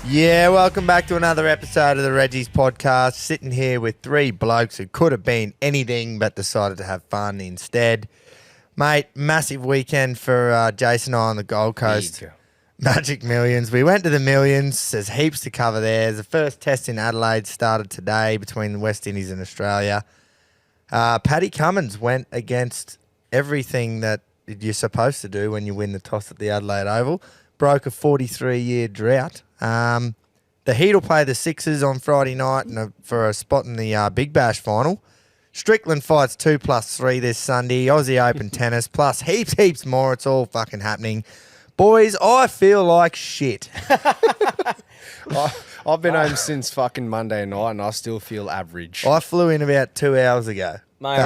Yeah, welcome back to another episode of the Reggies podcast. Sitting here with three blokes who could have been anything but decided to have fun instead. Mate, massive weekend for Jason and I on the Gold Coast. Big. Magic Millions. We went to the Millions. There's heaps to cover there. The first test in Adelaide started today between the West Indies and Australia. Patty Cummins went against everything that you're supposed to do when you win the toss at the Adelaide Oval. Broke a 43-year drought. The Heat will play the Sixers on Friday night for a spot in the Big Bash final. Strickland fights 2+3 this Sunday. Aussie Open tennis plus heaps more. It's all fucking happening. Boys, I feel like shit. I've been home since fucking Monday night and I still feel average. I flew in about 2 hours ago. Mate,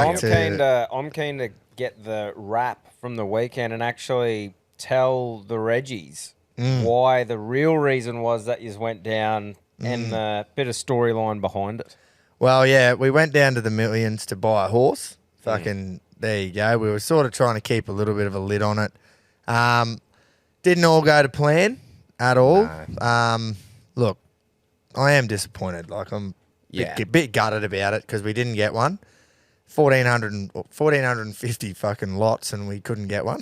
I'm keen to get the wrap from the weekend and actually tell the Reggies why the real reason was that you went down and the bit of storyline behind it. Well, yeah, we went down to the Millions to buy a horse. Fucking, there you go. We were sort of trying to keep a little bit of a lid on it. Didn't all go to plan at all. No. Look, I am disappointed. Like, I'm a bit gutted about it because we didn't get one. 1,450 fucking lots and we couldn't get one.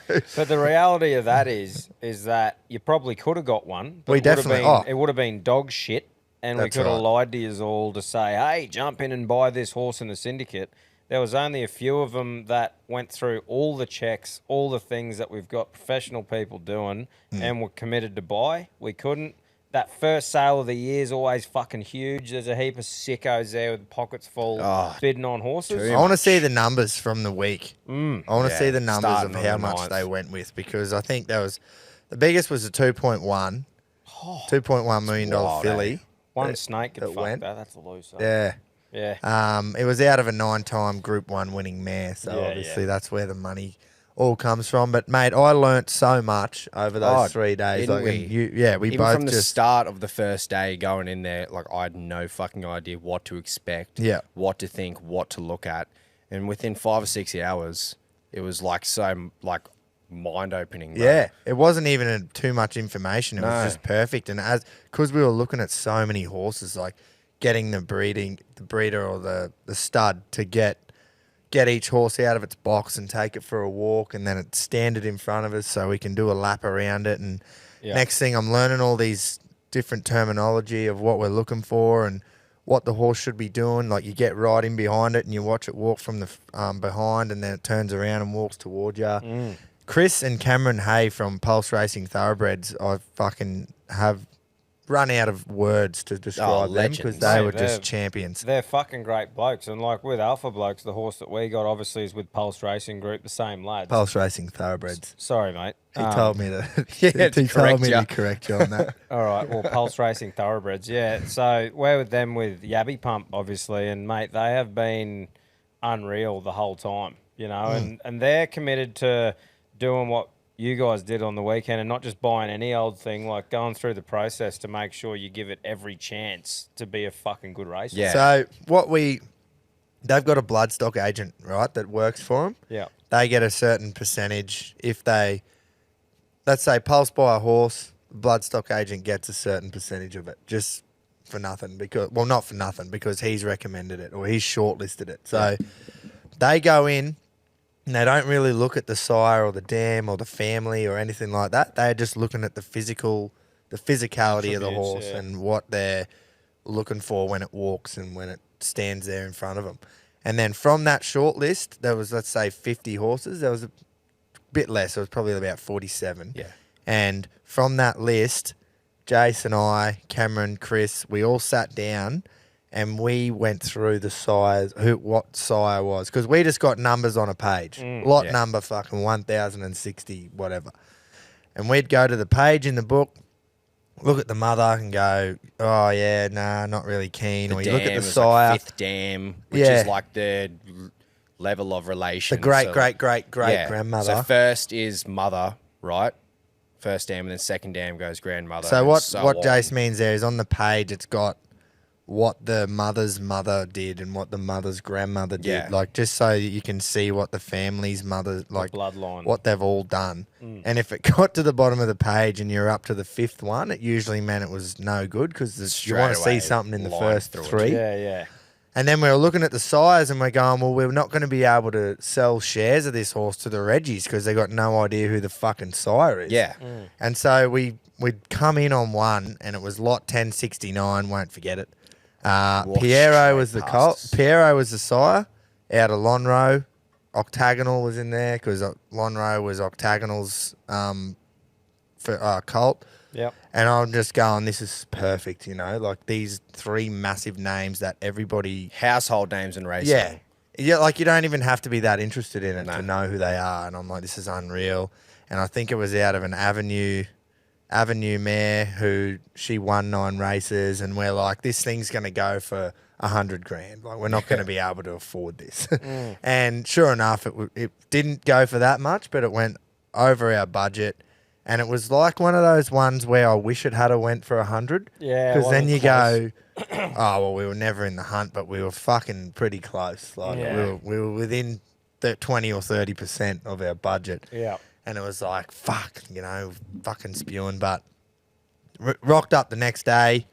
But the reality of that is that you probably could have got one. But it would have been dog shit, and we could have lied to you all to say, hey, jump in and buy this horse in the syndicate. There was only a few of them that went through all the checks, all the things that we've got professional people doing and were committed to buy. We couldn't. That first sale of the year is always fucking huge. There's a heap of sickos there with pockets full bidding on horses. I want to see the numbers from the week. I want to see the numbers of how much they went with because I think the biggest was a $2.1 million filly. One snake could fuck that. That's a loser. Yeah. Yeah. It was out of a 9-time Group 1 winning mare, so obviously that's where the money all comes from. But, mate, I learnt so much over those 3 days. Didn't we? We Even both from the start of the first day going in there, like I had no fucking idea what to expect, what to think, what to look at. And within 5 or 6 hours, it was like so like mind-opening. Bro. Yeah, it wasn't even too much information. It was just perfect. And because we were looking at so many horses, like getting the breeder or the stud to get each horse out of its box and take it for a walk and then stand it in front of us so we can do a lap around it. And next thing I'm learning all these different terminology of what we're looking for and what the horse should be doing. Like you get right in behind it and you watch it walk from the behind and then it turns around and walks toward you. Chris and Cameron Hay from Pulse Racing Thoroughbreds, I fucking have run out of words to describe them because they were just champions. They're fucking great blokes. And like with Alpha Blokes, the horse that we got obviously is with Pulse Racing Group, the same lads. Pulse Racing Thoroughbreds. Sorry, mate. He told me to correct you on that. All right. Well, Pulse Racing Thoroughbreds. Yeah. So we're with them with Yabby Pump, obviously. And, mate, they have been unreal the whole time, you know, and they're committed to doing what you guys did on the weekend and not just buying any old thing, like going through the process to make sure you give it every chance to be a fucking good racer. Yeah. So they've got a bloodstock agent, right, that works for them. Yeah. They get a certain percentage. If they, let's say, pulse buy a horse, the bloodstock agent gets a certain percentage of it just for nothing not for nothing because he's recommended it or he's shortlisted it. So they go in. And they don't really look at the sire or the dam or the family or anything like that. They're just looking at the physicality of the horse and what they're looking for when it walks and when it stands there in front of them. And then from that short list, there was, let's say, 50 horses. There was a bit less. It was probably about 47. Yeah. And from that list, Jace and I, Cameron, Chris, we all sat down and we went through the sires, what sire was, because we just got numbers on a page, number fucking 1,060, whatever. And we'd go to the page in the book, look at the mother and go, oh yeah, nah, not really keen. Or you look at the sire, like fifth dam, which is like the level of relation. The great grandmother. So first is mother, right? First dam, and then second dam goes grandmother. So what Jace means there is on the page, it's got what the mother's mother did and what the mother's grandmother did. Yeah. Like, just so that you can see what the family's mother, like, bloodline, what they've all done. And if it got to the bottom of the page and you're up to the 5th one, it usually meant it was no good because you want to see something in the first 3. Yeah. And then we were looking at the sires and we're going, well, we're not going to be able to sell shares of this horse to the Reggies because they got no idea who the fucking sire is. Yeah. And so we'd come in on one and it was lot 1069, won't forget it. Piero was the colt. Piero was the sire out of Lonhro. Octagonal was in there because Lonhro was Octagonal's colt. Yep. And I'm just going, this is perfect, like these 3 massive names that everybody... Household names in racing. Yeah, like you don't even have to be that interested in it to know who they are. And I'm like, this is unreal. And I think it was out of an Avenue mare who she won 9 races. And we're like, this thing's going to go for $100,000. Like, we're not going to be able to afford this. And sure enough, it didn't go for that much, but it went over our budget. And it was like one of those ones where I wish it had went for 100. Yeah. Because then you go, oh, well, we were never in the hunt, but we were fucking pretty close. Like, we were within 20 or 30% of our budget. Yeah. And it was like, fuck, fucking spewing. But rocked up the next day,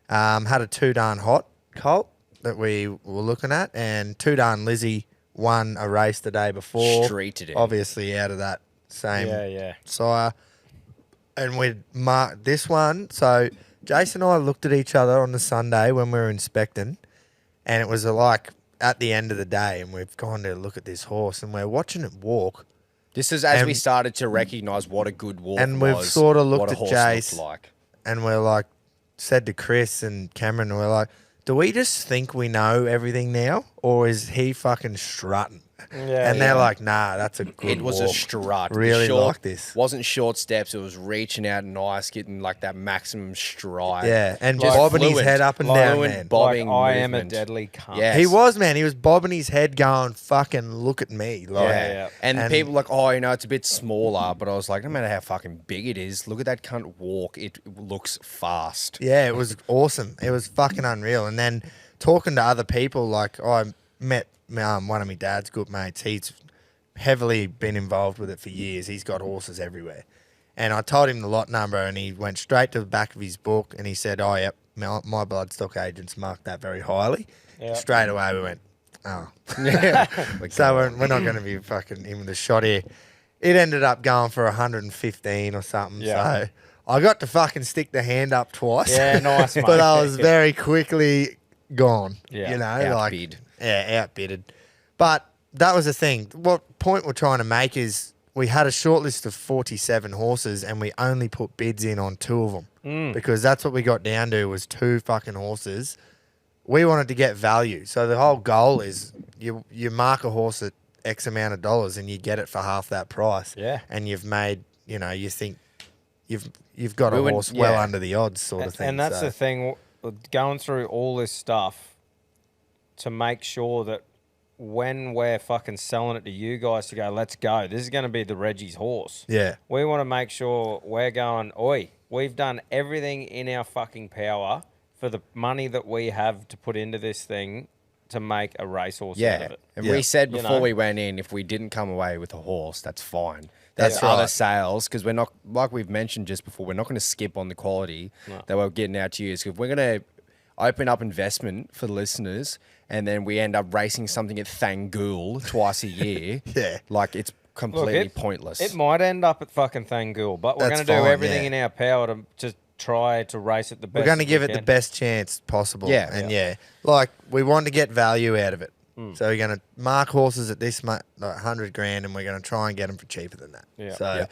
had a 2 darn hot colt that we were looking at. And 2 darn Lizzie won a race the day before. Streeted it. Obviously out of that same sire. And we'd marked this one. So Jace and I looked at each other on the Sunday when we were inspecting. And it was like at the end of the day. And we've gone to look at this horse. And we're watching it walk. This is as we started to recognise what a good walk was. And we've sort of looked at Jace. Like. And we're like, said to Chris and Cameron, we're like, do we just think we know everything now? Or is he fucking strutting? And they're like, nah, that's a good It was walk. a strut. Really like this. Wasn't short steps. It was reaching out nice, getting like that maximum stride. Yeah, and just bobbing his head up and down, man. Bobbing I am a deadly cunt. Yes. He was, man. He was bobbing his head going, fucking look at me. Like, And people like, oh, it's a bit smaller. But I was like, no matter how fucking big it is, look at that cunt walk. It looks fast. Yeah, it was awesome. It was fucking unreal. And then talking to other people, like I met one of my dad's good mates. He's heavily been involved with it for years. He's got horses everywhere. And I told him the lot number and he went straight to the back of his book and he said, oh, yep, my bloodstock agents marked that very highly. Yep. Straight away we went, oh. So we're not going to be fucking in with a shot here. It ended up going for 115 or something. Yeah. So I got to fucking stick the hand up twice. Yeah, nice, mate. But I was very quickly gone. Yeah. Outbid. Outbidded. But that was the thing. What point we're trying to make is we had a short list of 47 horses and we only put bids in on 2 of them because that's what we got down to was 2 fucking horses. We wanted to get value. So the whole goal is you mark a horse at X amount of dollars and you get it for half that price. Yeah. And you've made, you think you've got a horse well under the odds sort of thing. And that's the thing, going through all this stuff to make sure that when we're fucking selling it to you guys to go, let's go, this is going to be the Reggies horse. Yeah. We want to make sure we're going, oi, we've done everything in our fucking power for the money that we have to put into this thing to make a racehorse out of it. And we said before we went in, if we didn't come away with a horse, that's fine. That's other sales, because we're not, like we've mentioned just before, we're not going to skip on the quality that we're getting out to you. So if we're going to open up investment for the listeners and then we end up racing something at Thangool twice a year, like it's completely pointless. It might end up at fucking Thangool, but we're going to do everything in our power to just try to race it the best. We're going to give it the best chance possible. Yeah. And like we want to get value out of it. So we're going to mark horses at this much, like $100,000, and we're going to try and get them for cheaper than that. Yeah. So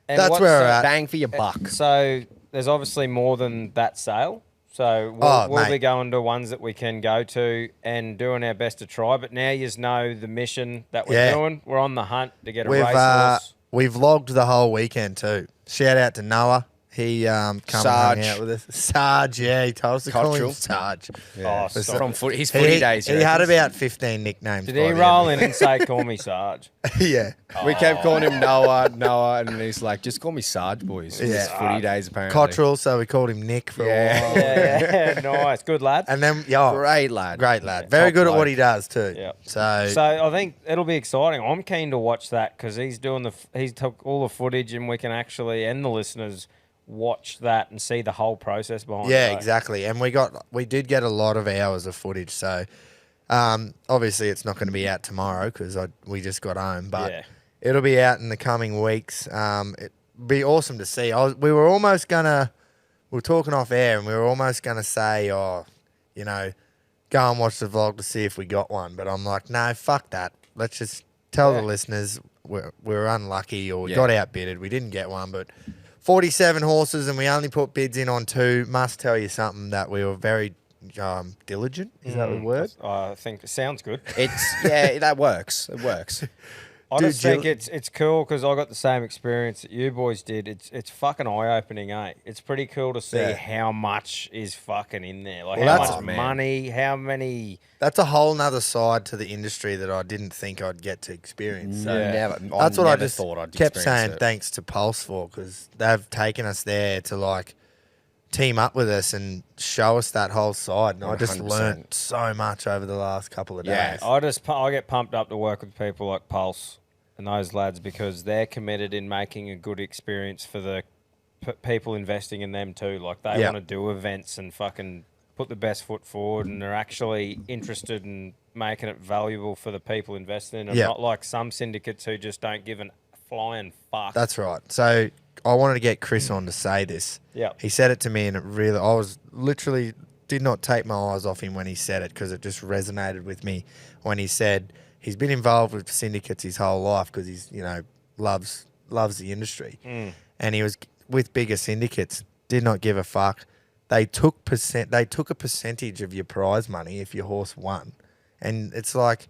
that's where we're at. Bang for your buck. So there's obviously more than that sale. So we'll be going to ones that we can go to and doing our best to try. But now you know the mission that we're doing. We're on the hunt to get a racehorse. We've logged the whole weekend too. Shout out to Noah. He come and hung out with us. Sarge, yeah, he told us to call him Sarge. Yeah. From his footy days. He had about 15 nicknames. Did he roll in and say, call me Sarge? Yeah. We kept calling him Noah, and he's like, just call me Sarge, boys. Yeah. His footy days, apparently. Cottrell, so we called him Nick for a while. Yeah, nice. Good lad. And then, great lad. Great lad. Very good at what he does, too. Yeah. So I think it'll be exciting. I'm keen to watch that because he's took all the footage and we can actually, and the listeners, watch that and see the whole process behind it. Yeah, exactly. And we did get a lot of hours of footage. So obviously it's not going to be out tomorrow because we just got home, but it'll be out in the coming weeks. It'd be awesome to see. We were talking off air and we were almost going to say, go and watch the vlog to see if we got one. But I'm like, no, fuck that. Let's just tell the listeners we're unlucky or we got outbidded. We didn't get one, but 47 horses and we only put bids in on 2 must tell you something that we were very diligent. Is that the word? I think it sounds good. That works. It works. I just think it's cool because I got the same experience that you boys did. It's fucking eye-opening, eh? It's pretty cool to see how much is fucking in there. Like how much money, how many... That's a whole nother side to the industry that I didn't think I'd get to experience. So that's what I just thought I'd kept saying thanks to Pulse for because they've taken us there to like team up with us and show us that whole side. And I just learnt so much over the last couple of days. I get pumped up to work with people like Pulse and those lads because they're committed in making a good experience for the people investing in them too. Like they want to do events and fucking put the best foot forward and they're actually interested in making it valuable for the people investing in it. Not like some syndicates who just don't give a flying fuck. That's right. So I wanted to get Chris on to say this. Yeah. He said it to me and I was literally did not take my eyes off him when he said it because it just resonated with me when he said he's been involved with syndicates his whole life because he's, loves the industry. And he was with bigger syndicates, did not give a fuck. They took a percentage of your prize money if your horse won. And it's like,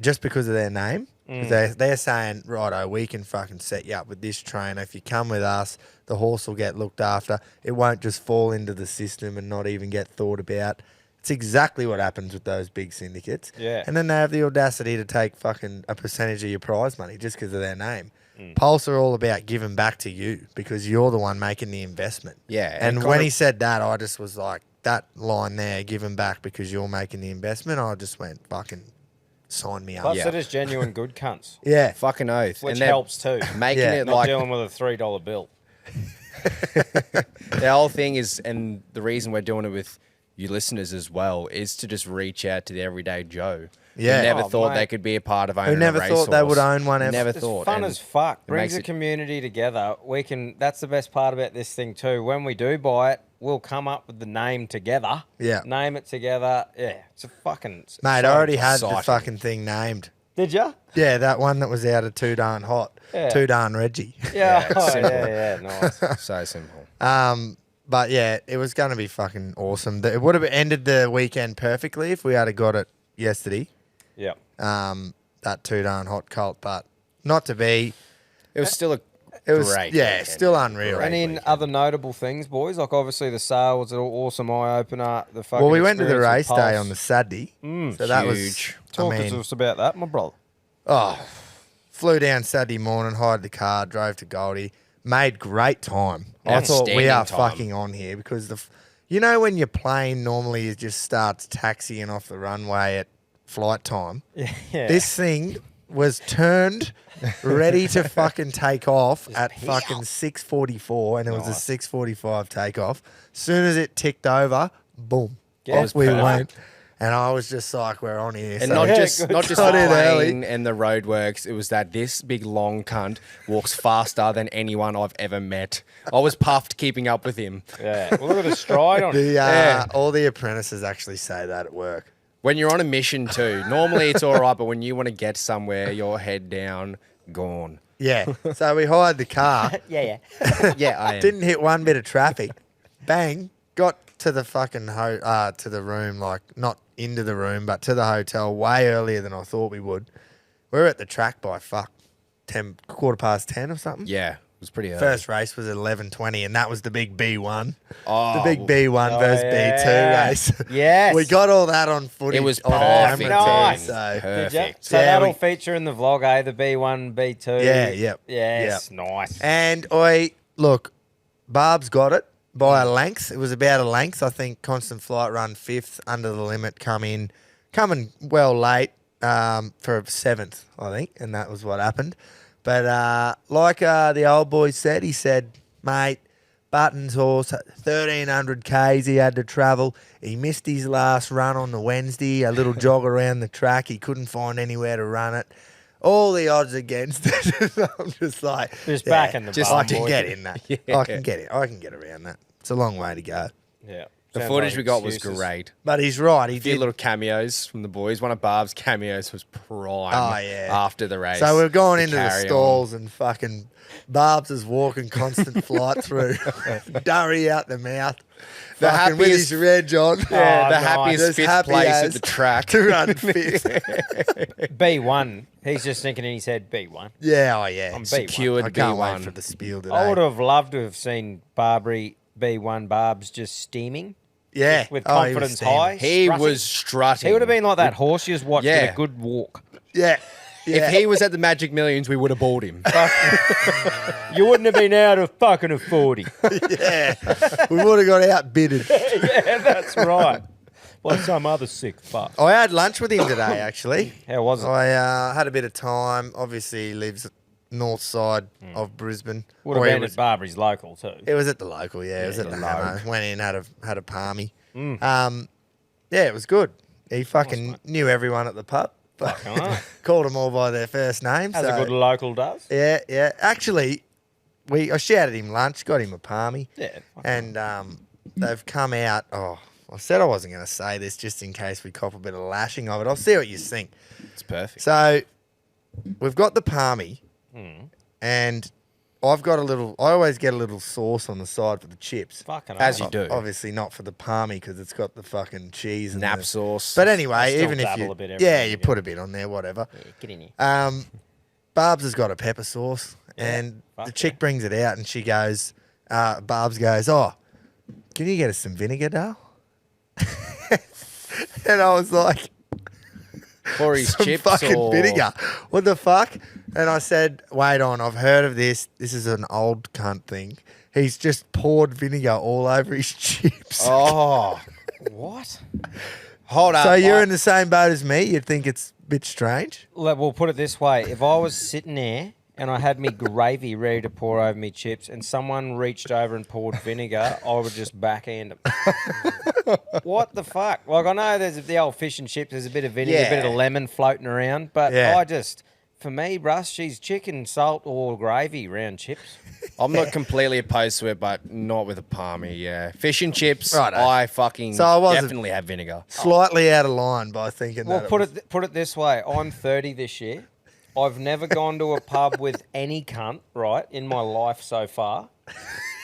just because of their name, they're saying, righto, we can fucking set you up with this trainer. If you come with us, the horse will get looked after. It won't just fall into the system and not even get thought about. It's exactly what happens with those big syndicates. Yeah. And then they have the audacity to take fucking a percentage of your prize money just because of their name. Pulse are all about giving back to you because you're the one making the investment. Yeah. And when he said that, I just was like, that line there, giving back because you're making the investment, I just went, fucking sign me up. Plus it is genuine good cunts. Yeah. Fucking oath. Which helps too. Making it not like... dealing with a $3 bill. The whole thing is, and the reason we're doing it with you listeners as well, is to just reach out to the everyday Joe. Yeah. Who never thought they could be a part of owning Who never a racehorse. thought they would own one ever. Never It's thought. fun as fuck. Brings the it... community together. That's the best part about this thing too. When we do buy it, we'll come up with the name together. Yeah. Name it together. Yeah. It's a fucking... Mate, I already had the fucking thing named. Did you? Yeah, that one that was out of Too Darn Hot. Yeah. Too Darn Reggie. Yeah. Nice. So simple. But yeah, it was going to be fucking awesome. It would have ended the weekend perfectly if we had got it yesterday. Yeah. That Too Darn Hot cult, but not to be. It was still great. Yeah, weekend. still unreal. And in other notable things, boys, like obviously the sale was an awesome eye opener. The fucking we went to the race Pulse. day on the Saturday, so that was huge. Talk to us about that, my brother. Oh, flew down Saturday morning, hired the car, drove to Goldie, made great time. I thought we are fucking on here because when your plane normally just starts taxiing off the runway at flight time. Yeah. This thing was turned, ready to fucking take off at fucking 6:44, and it was a 6:45 takeoff. Soon as it ticked over, boom, off we went. And I was just like, we're on here. And not just the plane and the roadworks. It was that this big long cunt walks faster than anyone I've ever met. I was puffed keeping up with him. Yeah. Well, look at the stride on it. All the apprentices actually say that at work. When you're on a mission too, normally it's all right, but when you want to get somewhere, your head down, gone. Yeah. So we hired the car. Yeah, I am. Didn't hit one bit of traffic. Bang. Got to the fucking to the room, like not into the room, but to the hotel way earlier than I thought we would. We were at the track by 10, 10:15 or something. Yeah. was pretty early. First race was at 11:20, and that was the big B1. The big B1 versus B2 race. Yes. We got all that on footage. It was perfect. Nice. So Perfect. So that'll feature in the vlog, eh? The B1, B2. Yeah, yep. Yes, nice. And Barbs got it by a length. It was about a length. I think Constant Flight run 5th under the limit, coming well late for 7th, I think, and that was what happened. But the old boy said, he said, mate, Button's horse, 1,300 Ks he had to travel. He missed his last run on the Wednesday, a little jog around the track. He couldn't find anywhere to run it. All the odds against it. I'm just like, back in the bar. I can get in that. Yeah. I can get it. I can get around that. It's a long way to go. Yeah. The footage we got was great. But he's right. A few little cameos from the boys. One of Barb's cameos was prime after the race. So we've gone into the stalls and fucking Barbs is walking Constant Flight through. Durry out the mouth. The happiest, with his reg on. Yeah, the happiest fifth place at the track. To run fifth. B1. He's just thinking in his head, B1. Yeah, I'm secured B1. I can't B1. wait for the spiel today. I would have loved to have seen B1 Barbs just steaming. Yeah. With confidence high. He was strutting. He would have been like that horse you just watched in a good walk. Yeah. If he was at the Magic Millions, we would have bought him. You wouldn't have been able to fucking afford him. Yeah. We would have got outbidded. Yeah, that's right. Like some other sick fuck. I had lunch with him today, actually. How was it? I had a bit of time. Obviously, he lives north side of Brisbane. Would have been at Barbry's local too. It was at the local, yeah. It was at the Hammer. Went in, had a palmy. Yeah, it was good. He fucking knew everyone at the pub. Called them all by their first names. As a good local does. Yeah, yeah. Actually, I shouted him lunch, got him a palmy. Yeah. And they've come out. Oh, I said I wasn't going to say this just in case we cop a bit of lashing of it. I'll see what you think. It's perfect. So we've got the palmy, and I've got I always get a little sauce on the side for the chips. Fucking as you do. Obviously not for the palmy because it's got the fucking cheese and nap sauce. But anyway, even if you you put a bit on there, whatever. Yeah, get in here. Barbs has got a pepper sauce, and the chick brings it out, and she goes, Barbs goes, "Oh, can you get us some vinegar, Dale?" And I was like, for his some chips fucking vinegar. What the fuck? And I said, wait on, I've heard of this. This is an old cunt thing. He's just poured vinegar all over his chips. Oh, what? Hold up. So you're in the same boat as me? You'd think it's a bit strange? We'll put it this way. If I was sitting there and I had me gravy ready to pour over me chips and someone reached over and poured vinegar, I would just backhand them. What the fuck? Like, I know there's the old fish and chips, there's a bit of vinegar, a bit of lemon floating around, but for me, Russ, she's chicken, salt, or gravy round chips. I'm not completely opposed to it, but not with a palmy, yeah. Fish and chips, Righto. I fucking definitely have vinegar. Slightly out of line by thinking that. Well, put it this way. I'm 30 this year. I've never gone to a pub with any cunt, right, in my life so far.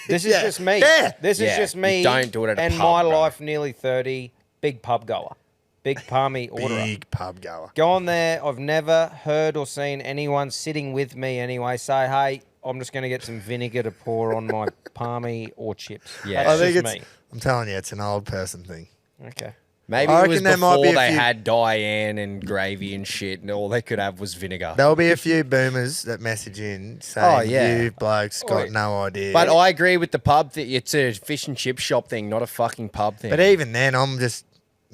This is just me. Yeah. This is just me. You don't do it at a and pub, my bro. life, nearly 30, big pub goer. Big palmy orderer. Big pub goer. Gone there. I've never heard or seen anyone sitting with me anyway say, hey, I'm just going to get some vinegar to pour on my palmy or chips. Yeah. That's I think just me. I'm telling you, it's an old person thing. Okay. Maybe it was before they had Diane and gravy and shit, and all they could have was vinegar. There'll be a few boomers that message in saying, you blokes got no idea. But I agree with the pub that it's a fish and chip shop thing, not a fucking pub thing. But even then, I'm just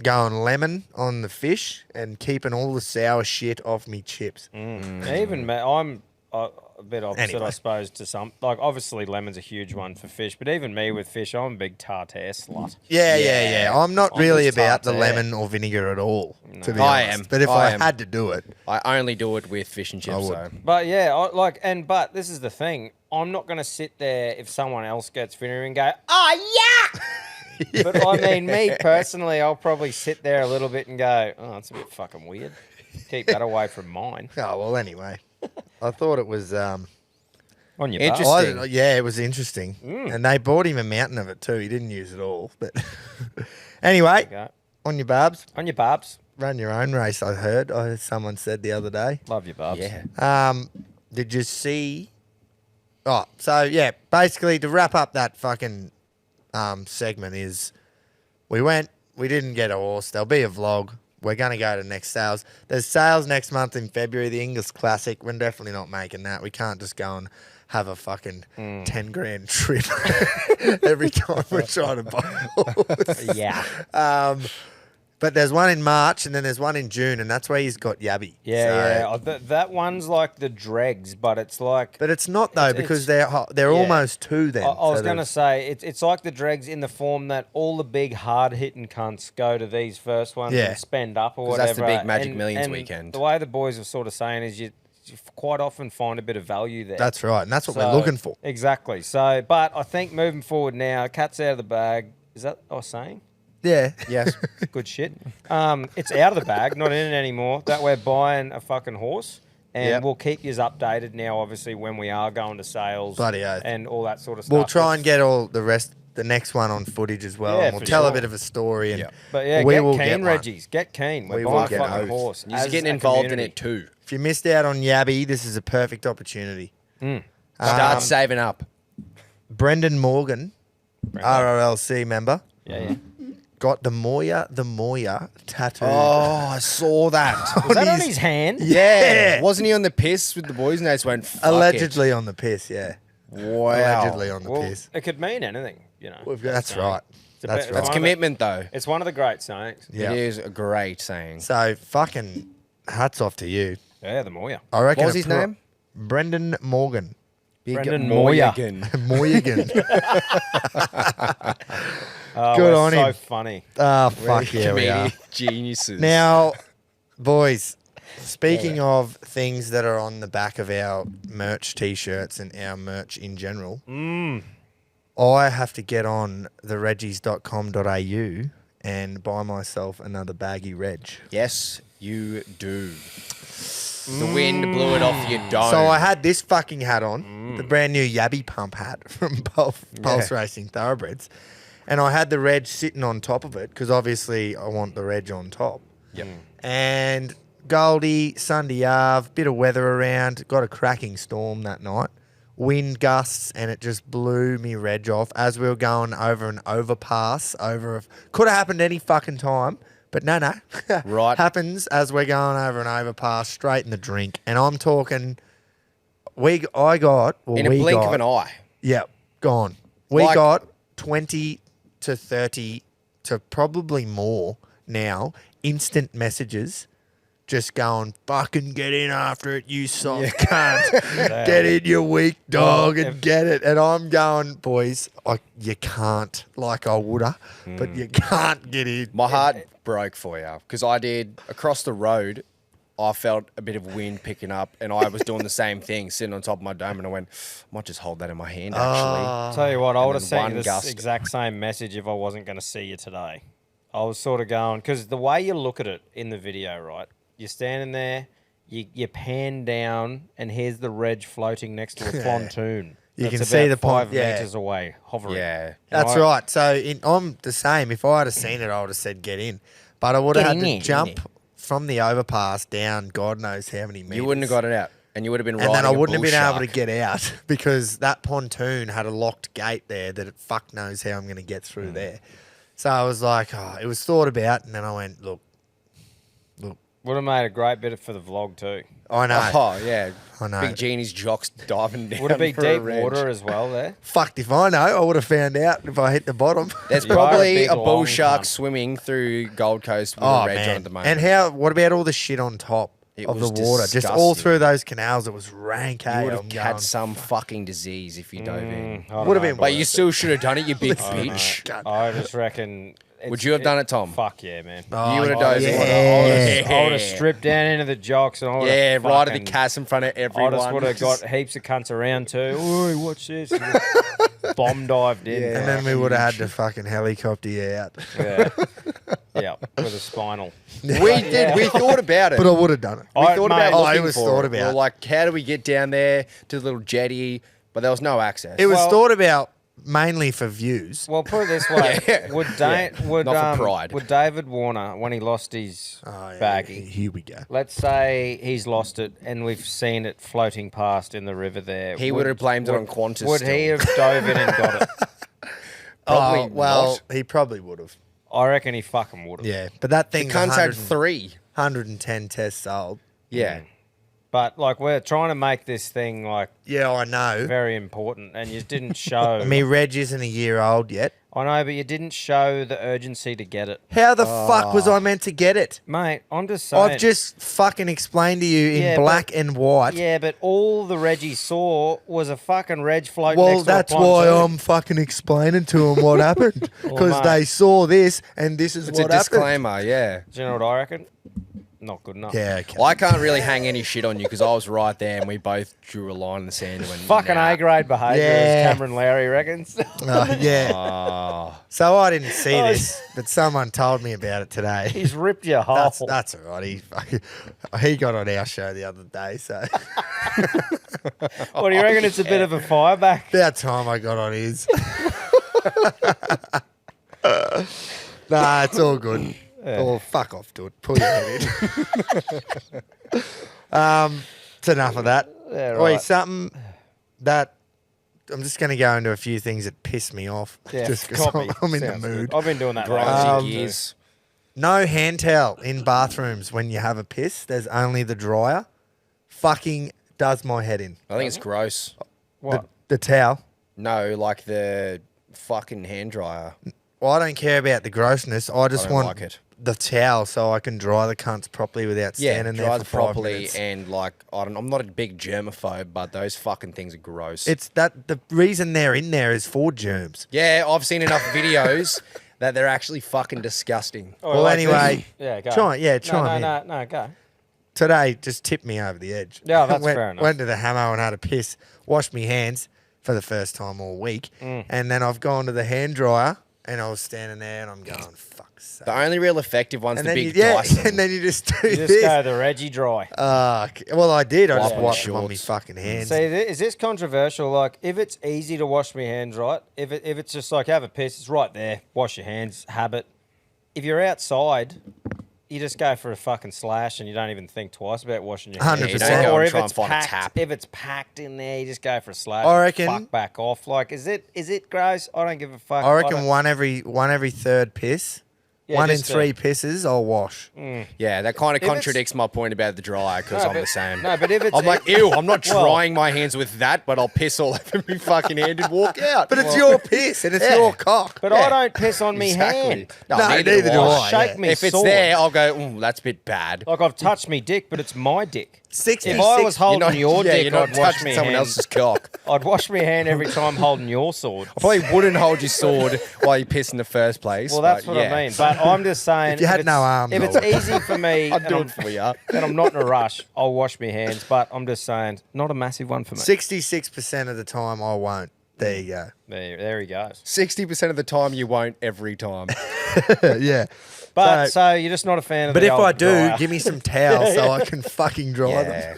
going lemon on the fish and keeping all the sour shit off me chips. Even me, I'm a bit opposite, Anyway. I suppose, to some. Like, obviously, lemon's a huge one for fish, but even me with fish, I'm a big tartare slut. Yeah. I'm not really just about the tartare. lemon or vinegar at all, to be I honest. am. But if I I am. had to do it, I only do it with fish and chips. would. So. But yeah, but this is the thing. I'm not going to sit there if someone else gets vinegar and go, oh, yeah! But I mean, me personally, I'll probably sit there a little bit and go, oh, that's a bit fucking weird. Keep that away from mine. oh, well, anyway. I thought it was... On your Interesting. bar. Yeah, it was interesting. And they bought him a mountain of it too. He didn't use it all. But anyway, Okay. on your Barbs, On your barbs. run your own race, I heard someone said the other day. Love your barbs. Yeah. Did you see Oh, so yeah, basically to wrap up that fucking segment is we didn't get a horse. There'll be a vlog. We're going to go to next sales. There's sales next month in February, the English Classic. We're definitely not making that. We can't just go and have a fucking 10 grand trip every time we're trying to buy a horse. Yeah. But there's one in March and then there's one in June, and that's where he's got Yabby. Yeah, yeah. That one's like the dregs, but it's like... But it's not, though, because they're almost two then. I was going to say, it's like the dregs in the form that all the big hard-hitting cunts go to these first ones and spend up or whatever. That's the big Magic Millions weekend. The way the boys were sort of saying is you quite often find a bit of value there. That's right, and that's what we're looking for. Exactly. So, but I think moving forward now, cat's out of the bag. Is that what I was saying? Yeah. Yes. Good shit. It's out of the bag, not in it anymore. That we're buying a fucking horse. And we'll keep you updated now, obviously, when we are going to sales. Bloody oath. And all that sort of stuff. We'll try and get all the next one on footage as well. And we'll tell a bit of a story. And But yeah, we get will keen, get Reggies. Get keen. We're buying a fucking horse. You're getting involved in it too. If you missed out on Yabby, this is a perfect opportunity. Start saving up. Brendan Morgan, RRLC member. Yeah. Got the Moya tattooed. Oh, I saw that. Was that on his hand? Yeah. Wasn't he on the piss with the boys and they just went, fuck Allegedly on the piss, yeah. Wow. Allegedly on the Well, piss. it could mean anything, you know. That's right. That's right. That's commitment, though. It's one of the great sayings. Yeah. It is a great saying. So fucking hats off to you. Yeah, the Moya. I reckon. What was his name? Brendan Morgan. Brendan Moya. Morgan. Oh, Good on him. So funny. Oh, fuck yeah, we are. Geniuses. Now, boys, speaking of things that are on the back of our merch T-shirts and our merch in general, I have to get on the reggies.com.au and buy myself another baggy reg. Yes, you do. The wind blew it off your dome. So I had this fucking hat on, the brand new Yabby Pump hat from Pulse Racing Thoroughbreds. And I had the reg sitting on top of it because obviously I want the reg on top. Yep. And Goldie, Sunday Ave, bit of weather around, got a cracking storm that night. Wind gusts, and it just blew me reg off as we were going over an overpass. Could have happened any fucking time, but no. Right. Happens as we're going over an overpass, straight in the drink. And I'm talking, in a blink of an eye. Yep, gone. We got 20 to 30 to probably more now instant messages just going, fucking get in after it, you soft cunt. Get in, you weak dog, and get it. And I'm going, boys, you can't, like I woulda, but you can't get in. My heart broke for you because I did across the road. I felt a bit of wind picking up, and I was doing the same thing, sitting on top of my dome, and I went, I might just hold that in my hand, actually. Tell you what, I would have sent one you this gust. exact same message if I wasn't going to see you today. I was sort of going, because the way you look at it in the video, right, you're standing there, you pan down, and here's the reg floating next to a pontoon. You That's can see the 5 metres away, hovering. Yeah. That's right. So I'm the same. If I had seen it, I would have said get in. But I would have had to jump from the overpass down God knows how many meters. You wouldn't have got it out. And you would have been And then I wouldn't have been shark. able to get out because that pontoon had a locked gate there that it fuck knows how I'm going to get through there. So I was like, it was thought about. And then I went, look. Would have made a great bit for the vlog too. I know. Oh, yeah. I know. Big Genie's jocks diving down. Would it be for a deep reg. water as well there? Fucked if I know. I would have found out if I hit the bottom. There's You are probably a big a bull long shark cunt. swimming through Gold Coast with a reg on at the moment. And what about all the shit on top It of the was water? Just all disgusting. through those canals, it was rank. You would have I'm had going, some fucking disease if you dove in. Would have been But you worth still should have done it, you big Listen, bitch. God. I just reckon... Would you have done it, Tom? Fuck yeah, man. Oh, You would have yeah. dove in. I would have stripped down into the jocks and I would have Yeah, right at the fucking- cast in front of I everyone. just would have got heaps of cunts around too. Oi, watch this. And bomb dived in. And then we would have had to fucking helicopter you out. Yeah. Yeah, with a spinal. We did. We thought about it. But I would have done it. We thought about Oh, looking it was for thought it. about. We were like, how do we get down there to the little jetty? But there was no access. It was Well- thought about mainly for views. Well, put it this way: not for pride. Would David Warner, when he lost his baggie, here we go. Let's say he's lost it, and we've seen it floating past in the river there. He would have blamed it on Qantas. Would he have dove in and got it? Probably not. He probably would have. I reckon he fucking would have. Yeah, but that thing. The cunt's had 110 tests old. Yeah. But, like, we're trying to make this thing, like... Yeah, I know. Very important, and you didn't show... Reg isn't a year old yet. I know, but you didn't show the urgency to get it. How the fuck was I meant to get it? Mate, I'm just saying... I've just fucking explained to you in black and white. Yeah, but all the Reggie saw was a fucking Reg float well, next to a that's why I'm fucking explaining to them what happened. Because they saw this, and this is what happened. It's a disclaimer, yeah. Do you know what I reckon? Not good enough. Yeah, okay. Well, I can't really hang any shit on you because I was right there and we both drew a line in the sand. And fucking A-grade behaviour, as Cameron Lowry reckons. Yeah. So I didn't see this, but someone told me about it today. He's ripped your hole. That's all right. He got on our show the other day, so... What, do you reckon it's a bit of a fireback? About time I got on his. Nah, it's all good. Yeah. Oh, fuck off, dude. Pull your head in. It's enough of that. Yeah, right. Something that... I'm just going to go into a few things that piss me off. Yeah, just because I'm in the mood. Good. I've been doing that. Years. No hand towel in bathrooms when you have a piss. There's only the dryer. Fucking does my head in. I think it's gross. What? The towel? No, like the fucking hand dryer. Well, I don't care about the grossness. I just want like it. The towel so I can dry the cunts properly without standing there for 5 properly minutes. And like I'm not a big germaphobe, but those fucking things are gross. It's that the reason they're in there is for germs. Yeah, I've seen enough videos that they're actually fucking disgusting. Oh, well, like anyway, go. Try No, go. Today just tipped me over the edge. Yeah, that's fair enough. Went to the hammer and had a piss. Washed my hands for the first time all week, and then I've gone to the hand dryer. And I was standing there and I'm going, fuck's sake. The only real effective one's the big Dyson. And then you just do this. Just go the Reggie dry. Well, I did. I just wiped them on my fucking hands. See, is this controversial? Like, if it's easy to wash my hands, right? If it's just like, have a piss, it's right there. Wash your hands, habit. If you're outside... You just go for a fucking slash and you don't even think twice about washing your hands. 100%. Or if it's packed in there, you just go for a slash. I reckon. Fuck back off. Like, is it gross? I don't give a fuck. I reckon one every third piss. Yeah, 1 in 3 pisses, I'll wash. Yeah, that kind of contradicts my point about the dryer because I'm the same. No, but if it's... I'm like, ew, I'm not drying my hands with that, but I'll piss all over my fucking hand and walk out. But it's your piss and it's your cock. But I don't piss on me hand. No, neither do I. Shake me If it's there, I'll go, that's a bit bad. Like, I've touched me dick, but it's my dick. 66. If I was holding your dick, I'd wash me someone else's cock. I'd wash my hand every time holding your sword. I probably wouldn't hold your sword while you piss in the first place. Well, that's what I mean. But I'm just saying, if you had no arms, if it's easy for me, I'd do it for you. And I'm not in a rush, I'll wash my hands. But I'm just saying, not a massive one for me. 66% of the time, I won't. There you go. There he goes. 60% of the time, you won't every time. Yeah. But so you're just not a fan of. But the if old I do, dryer. give me some towels so I can fucking dry them.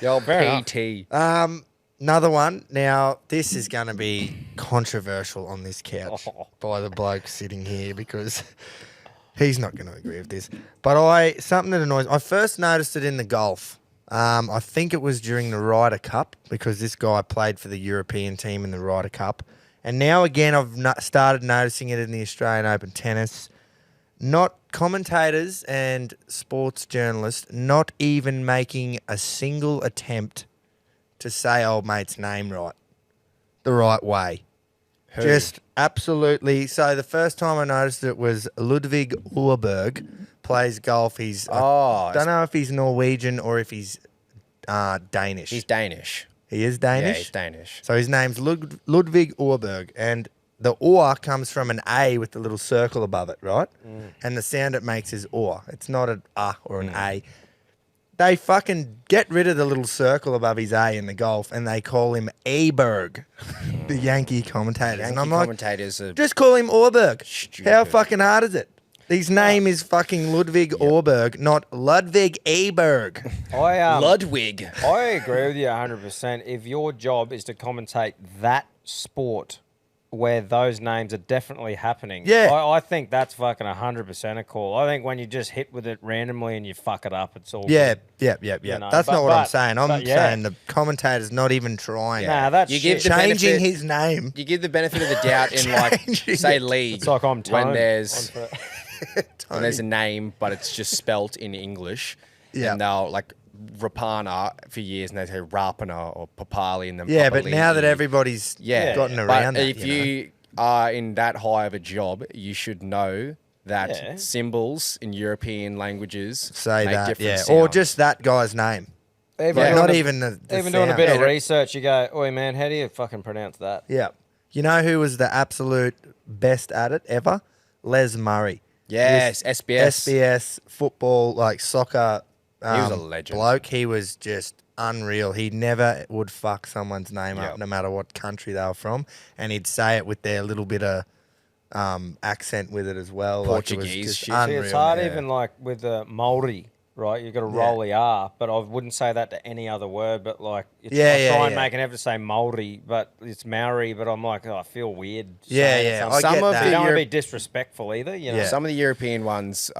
The old PT. Another one. Now, this is going to be controversial on this couch by the bloke sitting here because he's not going to agree with this. But something that annoys me. I first noticed it in the golf. I think it was during the Ryder Cup because this guy played for the European team in the Ryder Cup. And now again, I've started noticing it in the Australian Open tennis. Not commentators and sports journalists not even making a single attempt to say old mate's name right, the right way. Who? Just absolutely. So the first time I noticed it was Ludvig Åberg plays golf. He's I don't know if he's Norwegian or if he's Danish. He's Danish. He is Danish? Yeah, he's Danish. So his name's Ludvig Åberg, and the oar comes from an A with the little circle above it, right? And the sound it makes is oar. It's not an or an A. They fucking get rid of the little circle above his A in the golf, and they call him Åberg, the Yankee commentators. And I'm like, just call him Åberg. Stupid. How fucking hard is it? His name is fucking Ludvig Åberg, not Ludvig Åberg. Ludwig. I agree with you 100%. If your job is to commentate that sport where those names are definitely happening. Yeah. I think that's fucking 100% a call. I think when you just hit with it randomly and you fuck it up, it's all good. Yeah. You know, That's not what I'm saying. I'm yeah. saying the commentator's not even trying. Nah, that's You shit. give the changing benefit- his name. You give the benefit of the doubt in like, say, league. It's like I'm when Tone. there's when there's a name, but it's just spelt in English. Yeah. And they'll like Rapana for years, and they say Rapana or Papali, and then Yeah, but Papali. now that everybody's gotten around but that, if you are in that high of a job, you should know that symbols in European languages say make that, different or sounds. just that guy's name. Even Not doing even the even doing a sound. bit of research, you go, "Oi, man, how do you fucking pronounce that?" Yeah. You know who was the absolute best at it ever? Les Murray. Yes, SBS. SBS football, like soccer. He was a legend. Bloke. He was just unreal. He never would fuck someone's name up, no matter what country they were from, and he'd say it with their little bit of accent with it as well. Portuguese like it was just shit. unreal. See, it's hard even like with the Māori, right? You've got to roll the R, but I wouldn't say that to any other word. But like, I try and make an effort to say Māori, but it's Maori. But I'm like, I feel weird. Yeah. I Some get of that. the You don't want to be disrespectful either, you know. Yeah. Some of the European ones,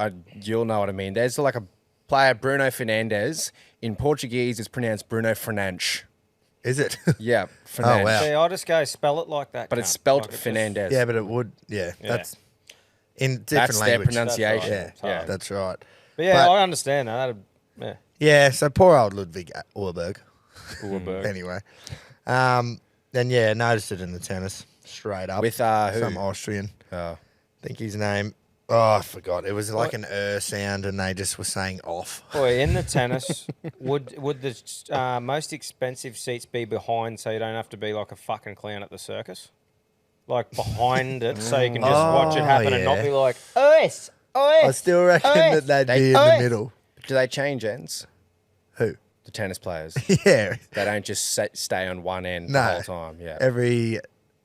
you'll know what I mean. There's like a player, Bruno Fernandes. In Portuguese, it's pronounced Bruno Fernandes. Is it? Yeah, Fernandes. Oh, wow. See, I just go spell it like that. But cunt. it's spelt Like, Fernandes. Yeah, but it would. Yeah, that's in different That's their language. pronunciation. That's right. Yeah, that's right. But yeah, But- I understand that. Yeah. Yeah, so poor old Ludwig Urberg. Ulberg. Anyway, then noticed it in the tennis straight up With who? some Austrian. Oh. I think his name. Oh, I forgot. It was like an sound, and they just were saying off. Boy, in the tennis, would the most expensive seats be behind, so you don't have to be like a fucking clown at the circus, like behind it, so you can just watch it happen and not yeah. be like, OS. I still reckon that they'd be in the middle. Do they change ends? Who? The tennis players. Yeah. They don't just stay on one end No. the whole time. Yeah. Every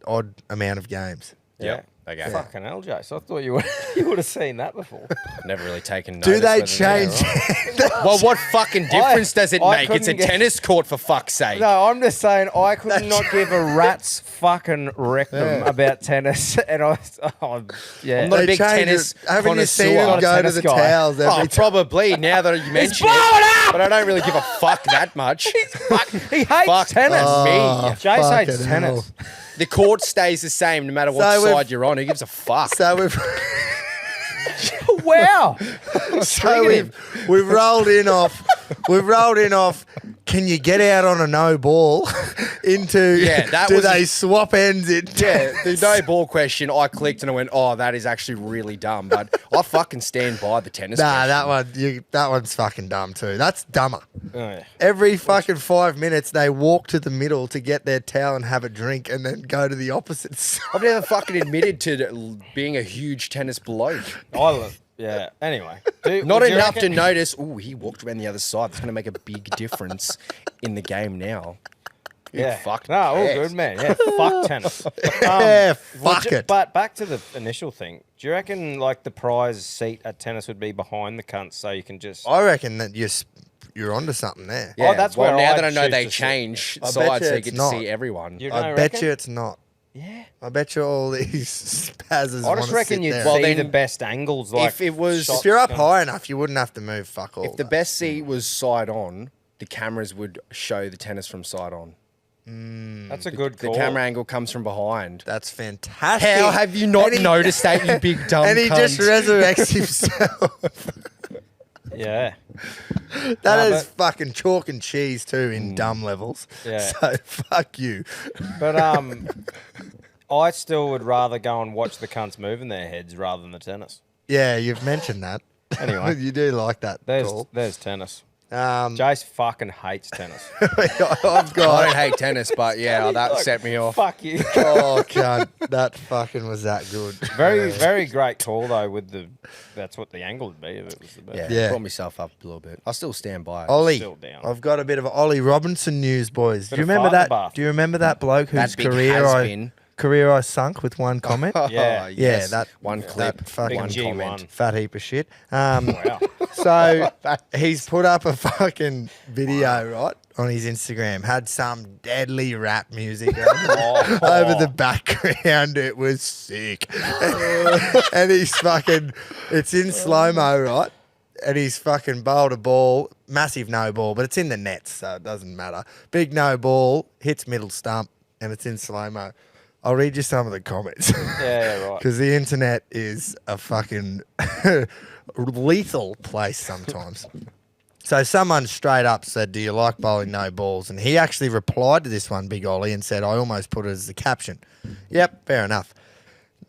odd amount of games. Yeah. Okay. Fucking hell, Jace. I thought you would have seen that before. Never really taken notice. Do they whether change? they're right. Well, what fucking difference does it I make? It's a couldn't get- tennis court, for fuck's sake. No, I'm just saying I could not give a rat's fucking rectum about tennis, and I'm not a big tennis Haven't you seen connoisseur. him go to tennis the guy. towels every Oh, time? probably, now that you mention it. But I don't really give a fuck that much. He hates Fuck tennis. Oh, Jace hates fucking tennis. hell. The court stays the same no matter what So we've- side you're on. Who gives a fuck? So we've Wow. we've rolled in off. We've rolled in off. Can you get out on a no ball? Into that do was they swap ends in? Yeah, the no ball question, I clicked and I went, oh, that is actually really dumb. But I fucking stand by the tennis question. that one's fucking dumb too. That's dumber. Oh, yeah. Every fucking 5 minutes, they walk to the middle to get their towel and have a drink, and then go to the opposite side. I've never fucking admitted to being a huge tennis bloke. Yeah. Anyway, Not would you enough to reckon- notice, ooh, he walked around the other side. That's going to make a big difference in the game now. Yeah. Fuck. No, all yes. good, man. Yeah. Fuck tennis. Yeah, Would fuck you- it. But back to the initial thing. Do you reckon like the prize seat at tennis would be behind the cunt, so you can just? I reckon that you're onto something there. Yeah, that's well, where now I'd that I know choose they to sit. change I bet sides, you so you it's get to not. see everyone. You I don't bet reckon? you it's not. Yeah. I bet you all these spazzes. I just reckon you'd there. see Well, then, the best angles. Like if it was- shots If you're up going- high enough, you wouldn't have to move. Fuck all. If the though. best seat was side on, the cameras would show the tennis from side on. that's a good The call. camera angle comes from behind. That's fantastic. How have you not And he- noticed that, you big dumb And he cunt? just resurrects himself. Yeah. That No, is fucking chalk and cheese too in dumb levels. Yeah. So fuck you. But I still would rather go and watch the cunts moving their heads rather than the tennis. Yeah, you've mentioned that. Anyway. You do like that. Call. There's tennis. Um, Jace fucking hates tennis. I've I got. don't hate tennis, but yeah, that set me off. Fuck you. Oh, cunt. That fucking was that good. Very, very great call though. With the, that's what the angle would be if it was the best. Yeah, Yeah. brought myself up a little bit. I still stand by it. Ollie, Still down. I've got a bit of Ollie Robinson news, boys. Bit Do you of remember fart in the that? bath. Do you remember that bloke That whose big career has-been. I sunk with one comment? Yeah. yes. that one clip, that fucking one Big G1. comment. fat heap of shit. Wow. So he's put up a fucking video, right, on his Instagram had some deadly rap music over the background. It was sick. And he's fucking, it's in slow-mo, right? And he's fucking bowled a ball, massive no ball, but it's in the nets, so it doesn't matter. Big no ball, hits middle stump, and it's in slow-mo. I'll read you some of the comments. Yeah, right. Because the internet is a fucking lethal place sometimes. So someone straight up said, do you like bowling no balls? And he actually replied to this one, Big Ollie, and said, I almost put it as the caption. Yep, fair enough.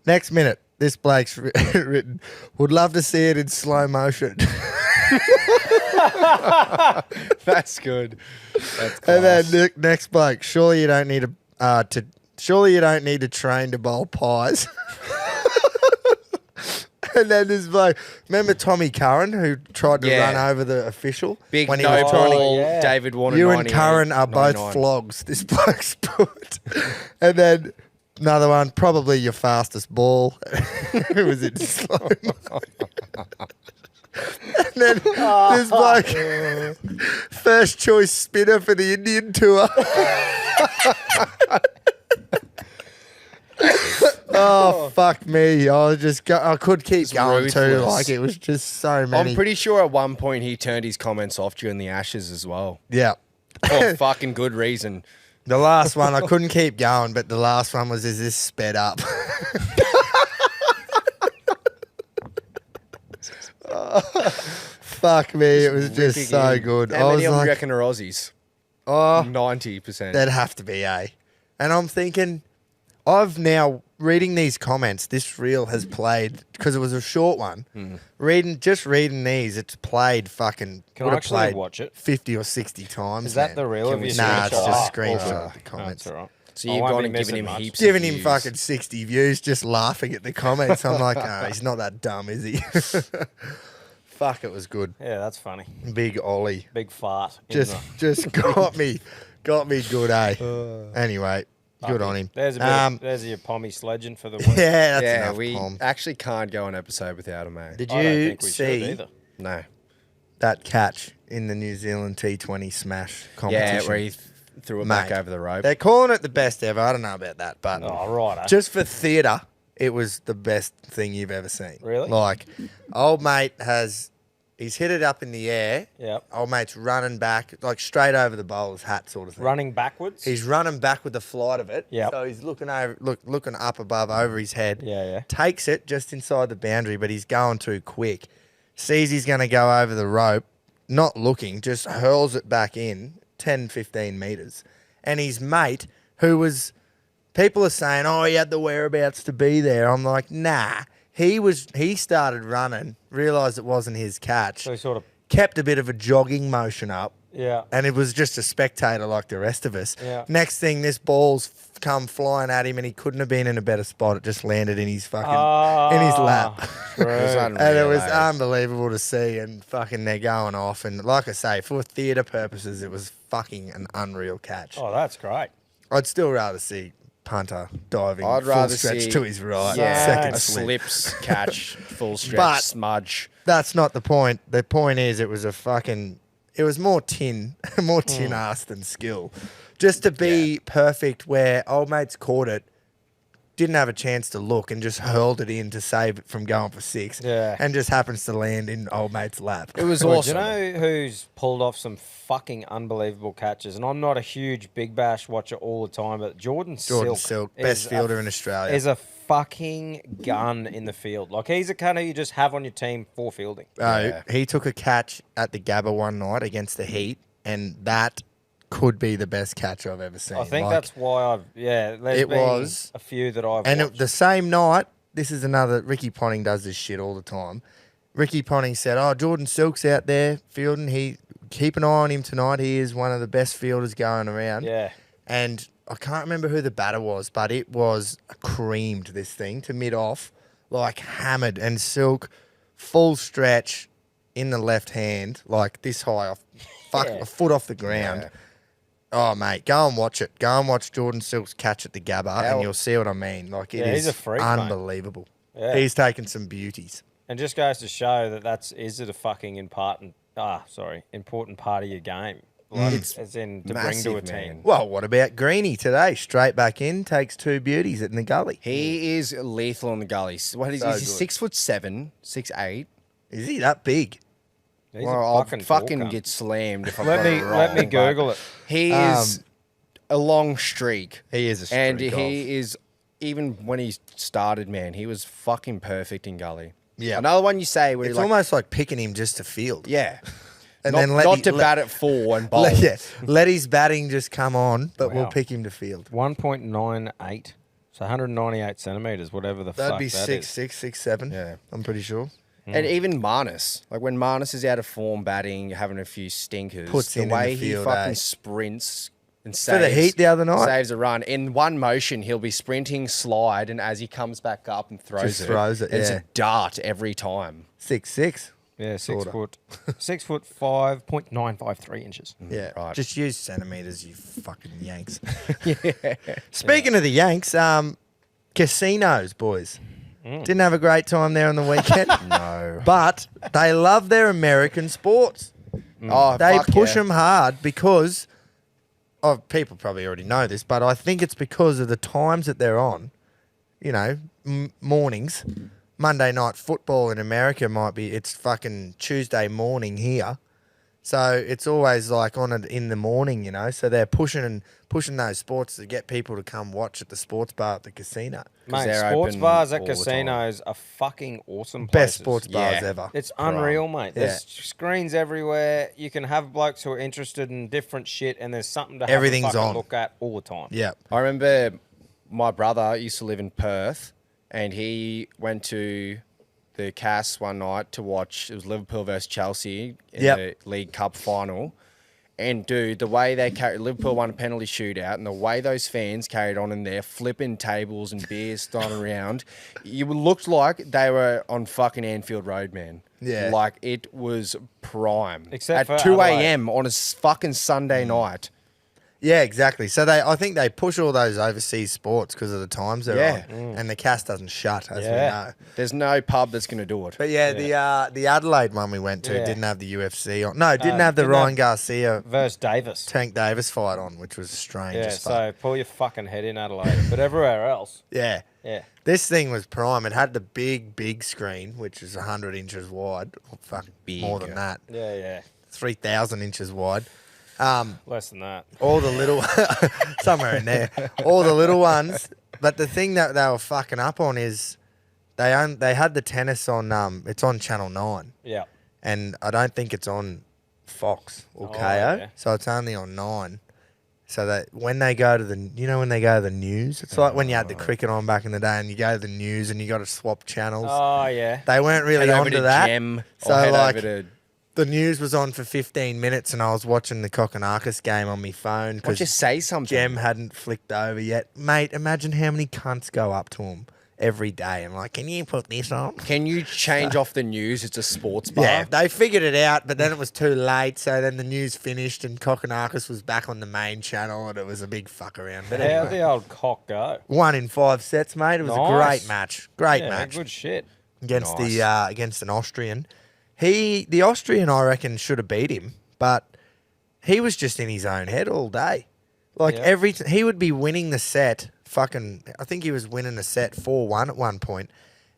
Next minute, this bloke's written, would love to see it in slow motion. That's good. That's class. And then next bloke, surely you don't need to train to bowl pies. And then there's bloke, remember Tommy Curran who tried to run over the official? Big when he no was ball, David Warner. You and Curran are both 99. flogs, this bloke's put. And then another one, probably your fastest ball. It was in slow. And then this bloke, first choice spinner for the Indian tour. Oh, fuck me. I could keep going ruthless. too. Like, it was just so many. I'm pretty sure at one point he turned his comments off during the Ashes as well. Yeah. For fucking good reason. The last one, I couldn't keep going, but the last one was, is this sped up? Fuck me. It was just so good. How many of them like, reckon are Aussies? Oh, 90%. that'd have to be A. And I'm thinking, I've now, reading these comments, this reel has played, because it was a short one, reading these, it's played fucking, Can I actually played watch it? 50 or 60 times. Is that the reel of your Nah, it's screenshot? just Oh, screenshot of the comments. That's all right. So you've gone and given him much. heaps Giving of him views. fucking 60 views, just laughing at the comments. I'm like, he's not that dumb, is he? Fuck, it was good. Yeah, that's funny. Big Ollie. Big fart. Just got me good, eh? Anyway, good on him. There's your pommy sledging for the win. Yeah, that's enough, we Pom. actually can't go an episode without him, eh? Did I don't you think we should see either. No. that catch in the New Zealand T20 smash competition? Yeah, where he threw it Mate, back over the rope. They're calling it the best ever. I don't know about that, but Oh, right. just for theatre, it was the best thing you've ever seen. Really? Like, old mate he's hit it up in the air. Yep. Old mate's running back, like straight over the bowler's hat sort of thing. Running backwards? He's running back with the flight of it. Yep. So he's looking up above over his head. Yeah. Takes it just inside the boundary, but he's going too quick. Sees he's going to go over the rope, not looking, just hurls it back in 10, 15 metres. And his mate, people are saying, he had the whereabouts to be there. I'm like, nah. He started running, realised it wasn't his catch. So he sort of... Kept a bit of a jogging motion up. Yeah. And it was just a spectator like the rest of us. Yeah. Next thing, this ball's come flying at him and he couldn't have been in a better spot. It just landed in his fucking, in his lap. True. And it was unbelievable to see, and fucking they're going off. And like I say, for theatre purposes, it was fucking an unreal catch. Oh, that's great. I'd still rather see punter diving I'd full rather stretch see- to his right, Yeah. second a slip. slips catch, full stretch, But- smudge. That's not the point. The point is it was more tin ass than skill. Just to be perfect where old mate's caught it, didn't have a chance to look and just hurled it in to save it from going for 6. Yeah. And just happens to land in old mate's lap. It was Well, awesome. do you know who's pulled off some fucking unbelievable catches? And I'm not a huge Big Bash watcher all the time, but Jordan Silk, best fielder in Australia. is a fucking gun in the field. Like, he's a cunt who you just have on your team for fielding. He took a catch at the Gabba one night against the Heat, and that could be the best catch I've ever seen. I think that's why there's it been was- a few that I've And watched. the same night, this is another, Ricky Ponting does this shit all the time. Ricky Ponting said, Jordan Silk's out there fielding. Keep an eye on him tonight. He is one of the best fielders going around. Yeah. And I can't remember who the batter was, but it was creamed, this thing, to mid-off, like hammered. And Silk, full stretch in the left hand, like this high off, a foot off the ground. Yeah. Oh, mate, go and watch it. Go and watch Jordan Silk's catch at the Gabba, and you'll see what I mean. Like, it he's is a freak, mate. unbelievable. Yeah. He's taken some beauties. And just goes to show that is it a fucking important part of your game. as in to bring to a team. Well, what about Greenie today? Straight back in, takes 2 beauties in the gully. He is lethal in the gully. What is he? He's 6'7", 6'8". Is he that big? I'll fucking get slammed if I let me Google it. He is a long streak. He is a streak. And he is, even when he started, man, he was fucking perfect in gully. Yeah. Another one you say where it's almost like picking him just to field. Yeah. And not, then not to bat at 4 and bowl. Let his batting just come on, but we'll pick him to field. 1.98. So 198 centimetres, whatever the That'd fuck be that 6'6", 6'7". Yeah. I'm pretty sure. And even Marnus. Like when Marnus is out of form batting, having a few stinkers, Puts in the way he fucking sprints and saves. For the Heat the other night. Saves a run. In one motion, he'll be sprinting, slide, and as he comes back up and throws it. It's a dart every time. 6'6". Yeah, 6 foot. 6 foot 5.953 inches. Yeah, right. Just use centimetres, you fucking Yanks. Speaking of the Yanks, casinos, boys. Didn't have a great time there on the weekend. No. But they love their American sports. Oh, they push them hard because people probably already know this, but I think it's because of the times that they're on. You know, mornings. Monday night football in America it's fucking Tuesday morning here. So it's always like on it in the morning, you know. So they're pushing those sports to get people to come watch at the sports bar at the casino. Mate, sports bars at casinos are fucking awesome places. Best sports bars ever. It's unreal, mate. There's screens everywhere. You can have blokes who are interested in different shit, and there's something to have a look at all the time. Yeah. I remember my brother used to live in Perth, and he went to the Cass one night to watch. It was Liverpool versus Chelsea in the League Cup final. And, dude, the way they carried... Liverpool won a penalty shootout, and the way those fans carried on in there, flipping tables and beers thrown around, it looked like they were on fucking Anfield Road, man. Yeah. Like, it was prime. Except at for 2 Adelaide. a.m. on a fucking Sunday night. Yeah, exactly. So I think they push all those overseas sports because of the times they're on, and the cast doesn't shut, as we know. There's no pub that's going to do it. But the Adelaide one we went to didn't have the UFC on. No, didn't have the Ryan Garcia versus Davis, Tank Davis fight on, which was strange. Yeah, so pull your fucking head in, Adelaide. But everywhere else, yeah. This thing was prime. It had the big screen, which is 100 inches wide. Fucking big, more than that. Yeah. 3,000 inches wide. Less than that. All the little, somewhere in there, all the little ones. But the thing that they were fucking up on is they had the tennis on. It's on Channel 9. Yeah. And I don't think it's on Fox or KO. Yeah. So it's only on 9. So that when they go to the news, it's like when you had the cricket on back in the day, and you go to the news and you got to swap channels. Oh yeah. They weren't really onto that. Gem, so like. The news was on for 15 minutes and I was watching the Kokonakis game on my phone. Why don't you say something? Gem hadn't flicked over yet. Mate, imagine how many cunts go up to him every day and like, can you put this on? Can you change off the news? It's a sports bar. Yeah, they figured it out, but then it was too late. So then the news finished and Kokonakis was back on the main channel and it was a big fuck around. But how'd the old cock go? 1 in 5 sets, mate. It was a great match. Great match. Good shit. Against against an Austrian. The Austrian, I reckon, should have beat him, but he was just in his own head all day. Like he would be winning the set. I think he was winning the set 4-1 at one point,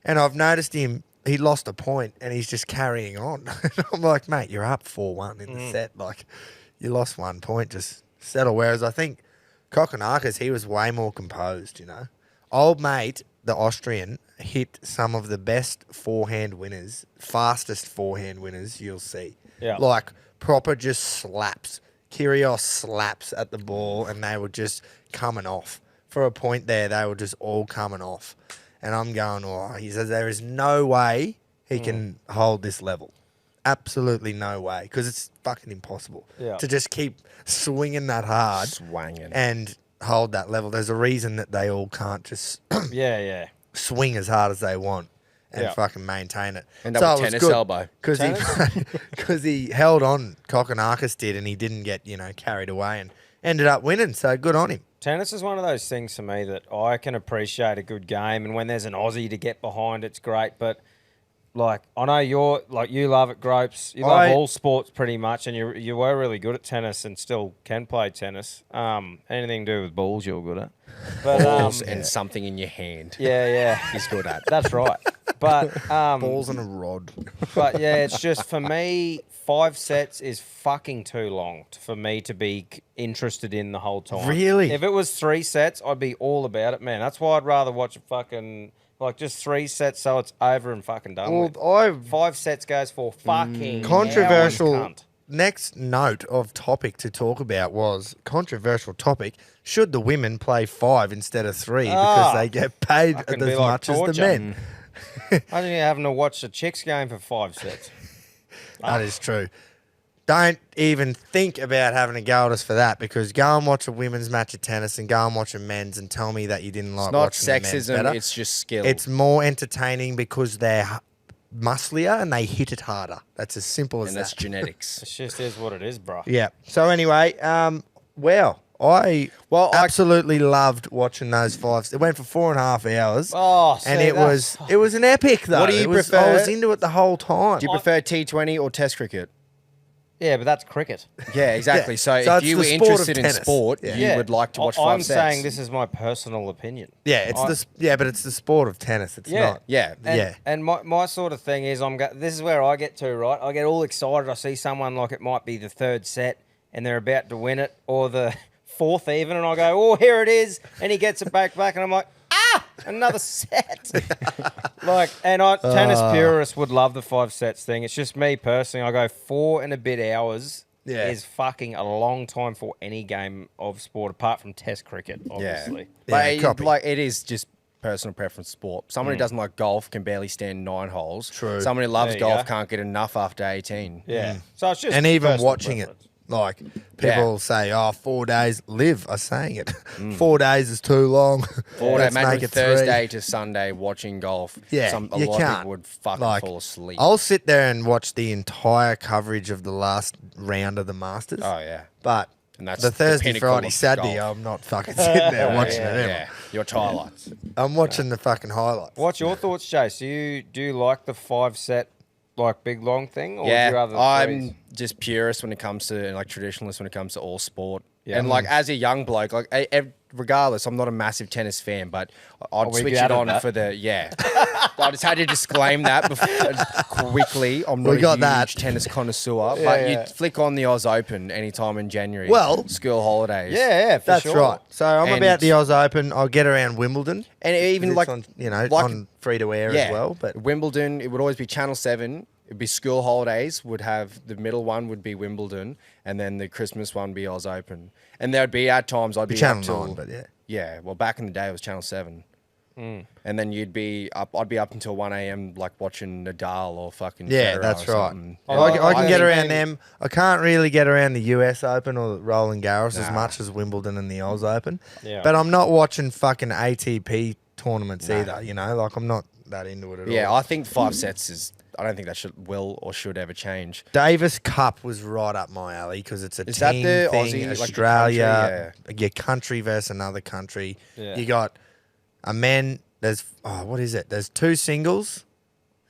and I've noticed he lost a point and he's just carrying on. I'm like, mate, you're up 4-1 in the set. Like, you lost 1 point, just settle. Whereas I think Kokonakis, he was way more composed. You know, old mate, the Austrian, hit some of the best forehand winners, fastest forehand winners you'll see. Yeah. Like proper just slaps. Kyrgios slaps at the ball and they were just coming off. For a point there, they were just all coming off. And I'm going, he says there is no way he can hold this level. Absolutely no way. Because it's fucking impossible to just keep swinging that hard. Swanging. And hold that level. There's a reason that they all can't just swing as hard as they want and fucking maintain it. End up with tennis elbow. Because he held on, Kokonakis did, and he didn't get, carried away and ended up winning. So good on him. Tennis is one of those things for me that I can appreciate a good game, and when there's an Aussie to get behind, it's great. But Like, I know you love it, Gropes. You love all sports pretty much, and you were really good at tennis and still can play tennis. Anything to do with balls, you're good at. But, balls and something in your hand. Yeah. He's good at. That's right. But balls and a rod. But yeah, it's just for me, 5 sets is fucking too long for me to be interested in the whole time. Really? If it was 3 sets, I'd be all about it, man. That's why I'd rather watch a fucking... Like, just 3 sets so it's over and fucking done with. 5 sets goes for fucking controversial. Next note of topic to talk about was controversial topic. Should the women play 5 instead of 3 because they get paid as much as the men? I didn't having to watch the chicks game for 5 sets. That is true. Don't even think about having to go at us for that, because go and watch a women's match of tennis and go and watch a men's and tell me that you didn't like watching the men's better. It's not sexism, it's just skill. It's more entertaining because they're musclier and they hit it harder. That's as simple as that. And that's genetics. It just is what it is, bro. Yeah. So anyway, I absolutely loved watching those 5s. It went for 4.5 hours. Oh, and it was an epic though. What do you prefer? I was into it the whole time. Do you prefer T20 or Test cricket? Yeah, but that's cricket. Yeah, exactly. So if you were interested in sport, you would like to watch 5 sets. I'm saying this is my personal opinion. Yeah, but it's the sport of tennis. It's not. Yeah. And my sort of thing is, this is where I get to, right? I get all excited. I see someone like it might be the 3rd set and they're about to win it, or the 4th even, and I go, oh, here it is, and he gets it back, and I'm like, another set. Tennis purists would love the 5 sets thing. It's just me personally. I go 4 and a bit hours is fucking a long time for any game of sport, apart from Test cricket, obviously. But it is just personal preference sport. Someone who doesn't like golf can barely stand 9 holes. True. Someone who loves golf can't get enough after 18. Yeah. So it's just and even watching preference. Like, people say, 4 days, Liv are saying it. 4 days is too long. 4 days, maybe Thursday to Sunday watching golf. Yeah, a lot of people would fucking fall asleep. I'll sit there and watch the entire coverage of the last round of the Masters. Oh, yeah. But the Thursday, Friday, Saturday, I'm not fucking sitting there watching it. Yeah, your highlights. I'm watching the fucking highlights. What's your thoughts, Jace? Do you like the 5 set big long thing, or would you rather I'm just purist when it comes to, and traditionalist when it comes to all sport. Yeah. And as a young bloke, regardless, I'm not a massive tennis fan, but I'd switch it on for the I just had to disclaim that quickly. I'm not a huge tennis connoisseur, but you flick on the Oz Open anytime in January. Well, school holidays. Yeah, that's right. So I'm about the Oz Open. I'll get around Wimbledon, and even on, on free to air as well. But Wimbledon, it would always be Channel 7. It'd be school holidays. Would have the middle one would be Wimbledon, and then the Christmas one be Oz Open. And there'd be at times I'd be Channel 9, but yeah. Well, back in the day it was Channel 7. And then you'd be up. I'd be up until 1 a.m. watching Nadal or fucking Federer that's or right. Something. I can get around them. I can't really get around the US Open or Roland Garros as much as Wimbledon and the Oz Open. Yeah. But I'm not watching fucking ATP tournaments either. I'm not that into it at all. Yeah, I think 5 sets is. I don't think that should ever change. Davis Cup was right up my alley because it's a team that the thing. Aussie, Australia, your country versus another country. Yeah. You got a men. There's what is it? There's 2 singles.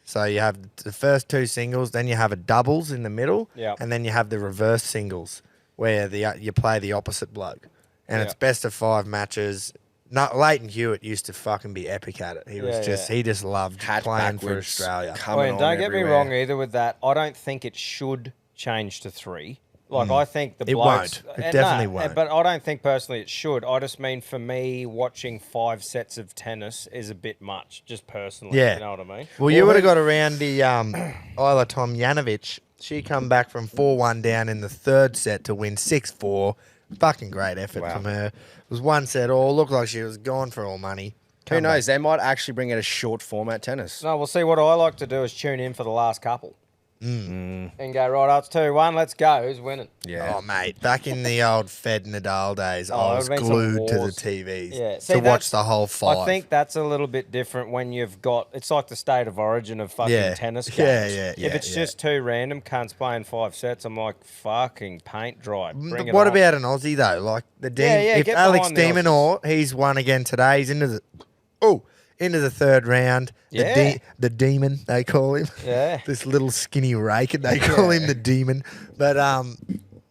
So you have the first 2 singles, then you have a doubles in the middle, and then you have the reverse singles where you play the opposite bloke, and it's best of 5 matches. Leighton Hewitt used to fucking be epic at it. He was he just loved playing for Australia. Don't get me wrong either with that. I don't think it should change to 3. I think the blokes... It won't. It definitely won't. But I don't think personally it should. I just mean for me, watching 5 sets of tennis is a bit much, just personally. Yeah. You know what I mean? Well, you would have got around the Isla Tomljanovic. She come back from 4-1 down in the 3rd set to win 6-4. Fucking great effort from her. It was 1 set all. Looked like she was gone for all money. Who knows? They might actually bring out a short format tennis. No, we'll see. What I like to do is tune in for the last couple. And go, right, it's 2-1, let's go. Who's winning? Yeah. Oh, mate. Back in the old Fed Nadal days, I was glued to the TVs to watch the whole 5. I think that's a little bit different when you've got... It's like the state of origin of fucking tennis games. If it's just 2 random cunts playing 5 sets, I'm like, fucking paint dry. What about an Aussie, though? Like, if Alex de Minaur, he's won again today. He's into the... into the third round. Yeah. The demon, they call him. Yeah. This little skinny rake, and they call him the demon. But,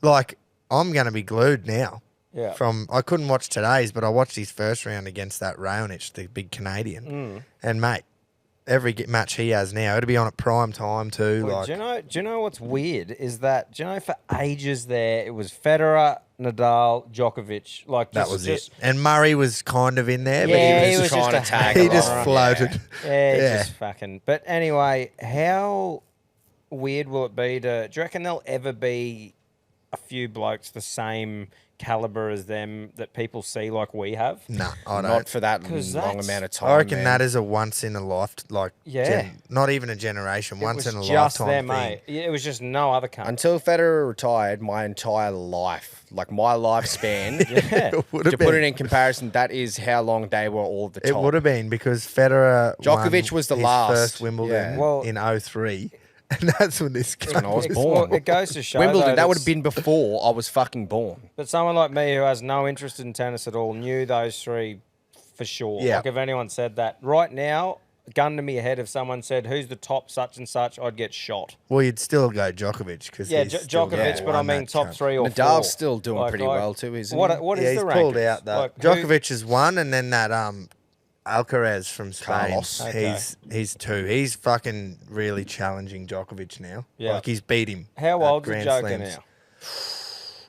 like, I'm going to be glued now. Yeah. I couldn't watch today's, but I watched his first round against that Raonic, the big Canadian. And, mate, every match he has now, it'll be on at prime time too. Well, do you know what's weird is that for ages there it was Federer, Nadal, Djockovic, like that was it. And Murray was kind of in there, but he was trying to tag. He just floated. Yeah, just fucking. But anyway, how weird will it be do you reckon there'll ever be a few blokes the same caliber as them that people see like we have? No, I don't. Not for that long amount of time. I reckon that is a once in a not even a generation, once in a lifetime them, thing. mate. It was just no other cunt. Until Federer retired, my entire life, like my lifespan, to put it in comparison, that is how long they were all the top. It would have been because Federer Djokovic was the his last. first Wimbledon in 03. And that's when this when I was born. It goes to show Wimbledon, though, that would have been before I was fucking born. But someone like me who has no interest in tennis at all knew those three for sure. Yeah. Like if anyone said that. Right now, gun to me ahead, if someone said, who's the top such and such, I'd get shot. Well, you'd still go Djokovic. Because Djokovic, but I mean top 3 or 4. Nadal's still doing pretty well too, isn't he? What is he's the rankings? pulled out, though. Djokovic is 1, and then that Alcaraz from Spain. Carlos. He's 2. He's fucking really challenging Djokovic now. Yeah. Like he's beat him. How old's the Grand Joker Slams. now?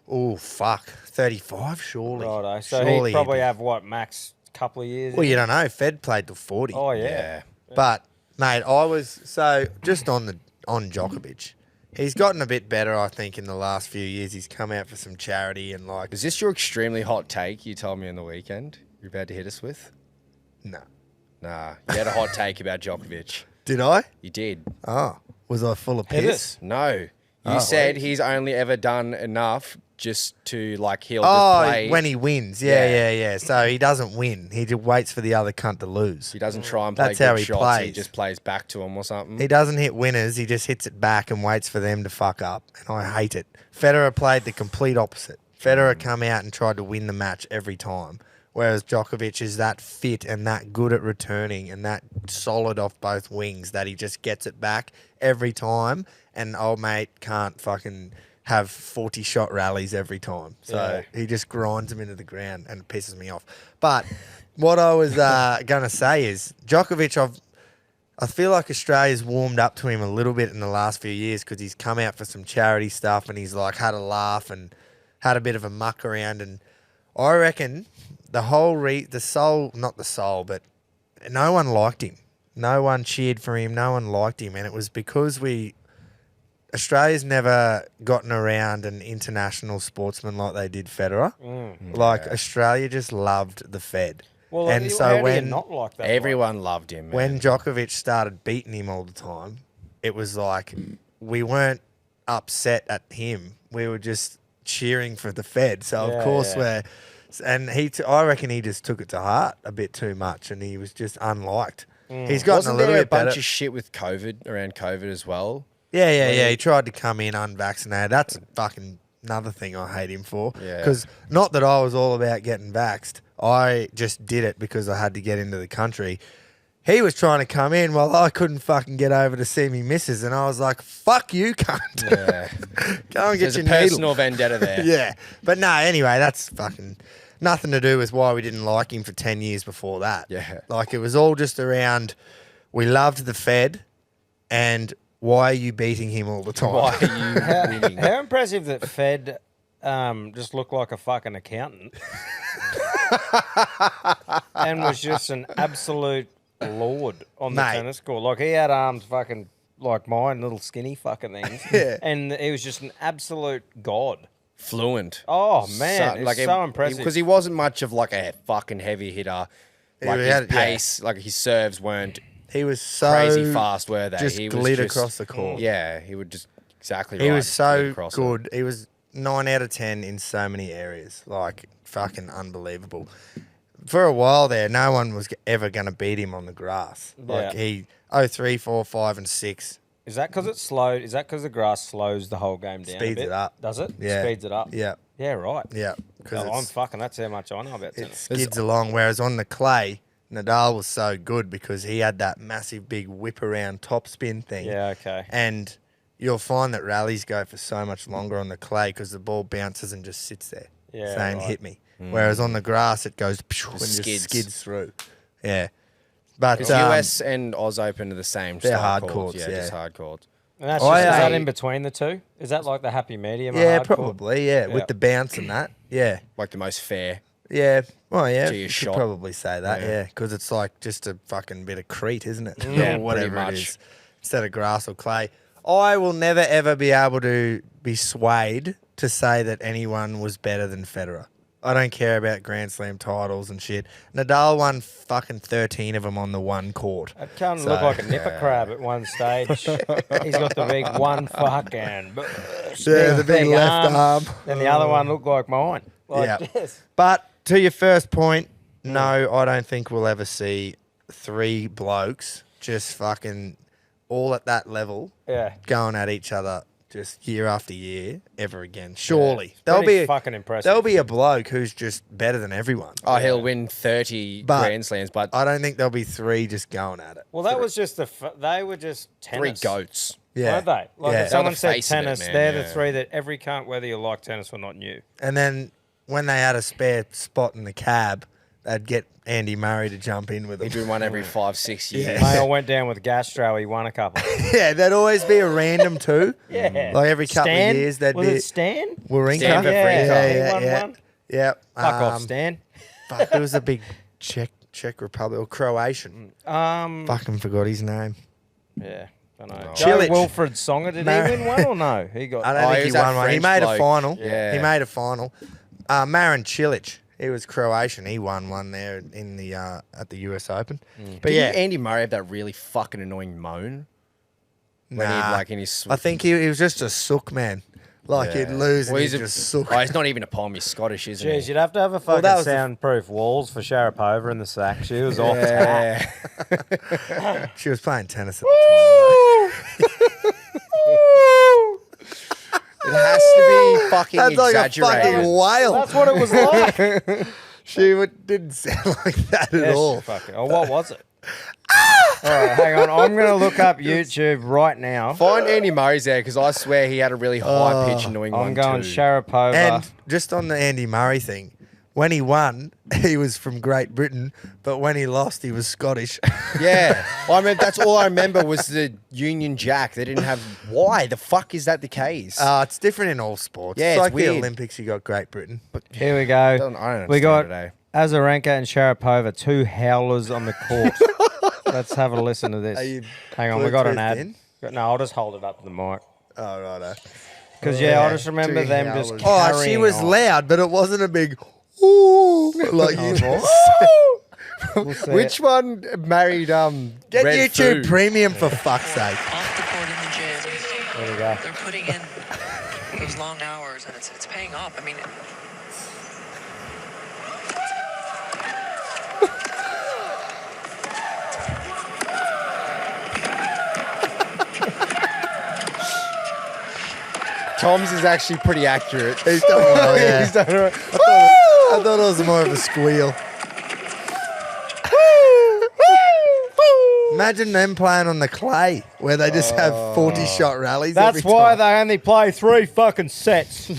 Oh, fuck. 35, surely. Righto. So Surely he'd probably have, max couple of years? Well, you don't know. Fed played till 40. Oh, yeah. But, mate, just on Djokovic. He's gotten a bit better, I think, in the last few years. He's come out for some charity and like... Is this your extremely hot take you told me on the weekend you're about to hit us with? No. Nah, you had a hot take about Djokovic. Did I? You did. Oh, was I full of piss? No. You said he's only ever done enough just to, he'll just play. When he wins. Yeah. So he doesn't win. He just waits for the other cunt to lose. He doesn't try and play That's how good he shots. plays. He just plays back to him or something. He doesn't hit winners. He just hits it back and waits for them to fuck up. And I hate it. Federer played the complete opposite. Federer come out and tried to win the match every time. Whereas Djokovic is that fit and that good at returning and that solid off both wings that he just gets it back every time. And old mate can't fucking have 40-shot rallies every time. So he just grinds them into the ground and it pisses me off. But what I was going to say is Djokovic, I feel like Australia's warmed up to him a little bit in the last few years because he's come out for some charity stuff and he's had a laugh and had a bit of a muck around. And I reckon... but no one liked him. No one cheered for him. No one liked him. And it was because Australia's never gotten around an international sportsman like they did Federer. Australia just loved the Fed. Well, and so when not like that, everyone loved him, man. When Djokovic started beating him all the time, it was like we weren't upset at him. We were just cheering for the Fed. So of course we're... And I reckon he just took it to heart a bit too much, and he was just unliked. He's gotten a little bit better. Wasn't there a bunch of shit with around COVID as well? Yeah. He tried to come in unvaccinated. That's fucking another thing I hate him for. Because not that I was all about getting vaxxed. I just did it because I had to get into the country. He was trying to come in while I couldn't fucking get over to see me missus, and I was like, "Fuck you, cunt! Yeah. Go and get your personal needle." vendetta there. Yeah, but no. Anyway, that's fucking nothing to do with why we didn't like him for 10 years before that. Yeah, it was all just around. We loved the Fed, and why are you beating him all the time? Why are you winning? How impressive that Fed just looked like a fucking accountant and was just an absolute lord on the tennis court. He had arms fucking like mine, little skinny fucking things. And he was just an absolute god. Fluent. Oh, man. It's so impressive. Because he wasn't much of a fucking heavy hitter. His pace, his serves weren't he was so crazy fast, were they? Just glid across the court. Yeah, he would just exactly He was so good. He was 9 out of 10 in so many areas. Fucking unbelievable. For a while there, no one was ever going to beat him on the grass. 3, 4, 5, and 6. Is that because it's slowed? Is that because the grass slows the whole game down? Speeds a bit? it up. Does it? Yeah. Speeds it up. Yeah. Yeah, right. Yeah. I'm fucking. That's how much I know about it tennis. skids along. Whereas on the clay, Nadal was so good because he had that massive big whip around topspin thing. Yeah, okay. And you'll find that rallies go for so much longer on the clay because the ball bounces and just sits there saying, hit me. Whereas on the grass, it goes and just skids through. Yeah. But US and Oz Open are the same. They're hard courts. Yeah, just hard courts. And that's just, is that in between the two? Is that like the happy medium? Yeah, probably. Yeah, with the bounce and that. Yeah, like the most fair. Yeah. Well, yeah. You could probably say that. Yeah, because it's like just a fucking bit of Crete, isn't it? Yeah, or whatever it is, instead of grass or clay. I will never ever be able to be swayed to say that anyone was better than Federer. I don't care about Grand Slam titles and shit. Nadal won fucking 13 of them on the one court. It kind of looked like a nipper crab at one stage. He's got the big one fucking... the big left arm. And the other one looked like mine. Like this. But to your first point, no, I don't think we'll ever see three blokes just fucking all at that level going at each other just year after year ever again. Surely. There'll be fucking impressive. There'll be a bloke who's just better than everyone. Oh, he'll win 30 Grand Slams, but I don't think there'll be three just going at it. Well, that was just they were just tennis. Three goats. Yeah. Weren't they? Like if someone said tennis, man, they're the three that every cunt, whether you like tennis or not, knew. And then when they had a spare spot in the cab, they'd get Andy Murray to jump in with them. He'd win one every 5-6 years. They all went down with Gastro. He won a couple. Yeah, there'd always be a random two. Yeah. Like every couple of years, there'd was be... it Stan? Wawrinka. Stan Wawrinka. He won one. Yeah. Fuck off, Stan. Fuck, it was a big Czech Republic or Croatian. Fucking forgot his name. Yeah. I don't know. Cilic. Joe Wilfred Songer, did he win one or no? He got. I don't think he won one. He made a final. Yeah. He made a final. Marin Cilic. He was Croatian. He won one there in the at the US Open. But Didn't Andy Murray have that really fucking annoying moan? When he'd, like, in his... I think he was just a sook man. Like he'd lose and he'd just sook. Oh, he's not even a palm. He's Scottish, isn't he? Jeez, you'd have to have a fucking soundproof walls for Sharapova in the sack. She was off. She was playing tennis at the time. It has to be fucking That's exaggerated. like a fucking whale. That's what it was like. She didn't sound like that at all. Oh, what was it? All right, hang on. I'm going to look up YouTube right now. Find Andy Murray's there because I swear he had a really high pitch annoying one too. I'm going Sharapova. And just on the Andy Murray thing, when he won, he was from Great Britain, but when he lost, he was Scottish. Yeah. I mean, that's all I remember was the Union Jack. They didn't have... Why? The fuck is that the case? It's different in all sports. Yeah, it's like weird. the Olympics, you got Great Britain. But here we go. I don't understand we got today. Azarenka and Sharapova, two howlers on the court. Let's have a listen to this. Hang on, we got an ad. No, I'll just hold it up to the mic. Oh, righto. Because, I just remember them just carrying Oh, she was on. loud, but it wasn't a big... Ooh, like you We'll see Which one married Get Red YouTube Food? Premium for fuck's sake. Off the court in the gym, There we go. they're putting in those long hours, and it's paying off. I mean, Tom's is actually pretty accurate. He's done well, yeah. He's done all right. I thought it was more of a squeal. Imagine them playing on the clay where they just have 40-shot rallies. That's every why time. they only play 3 fucking sets.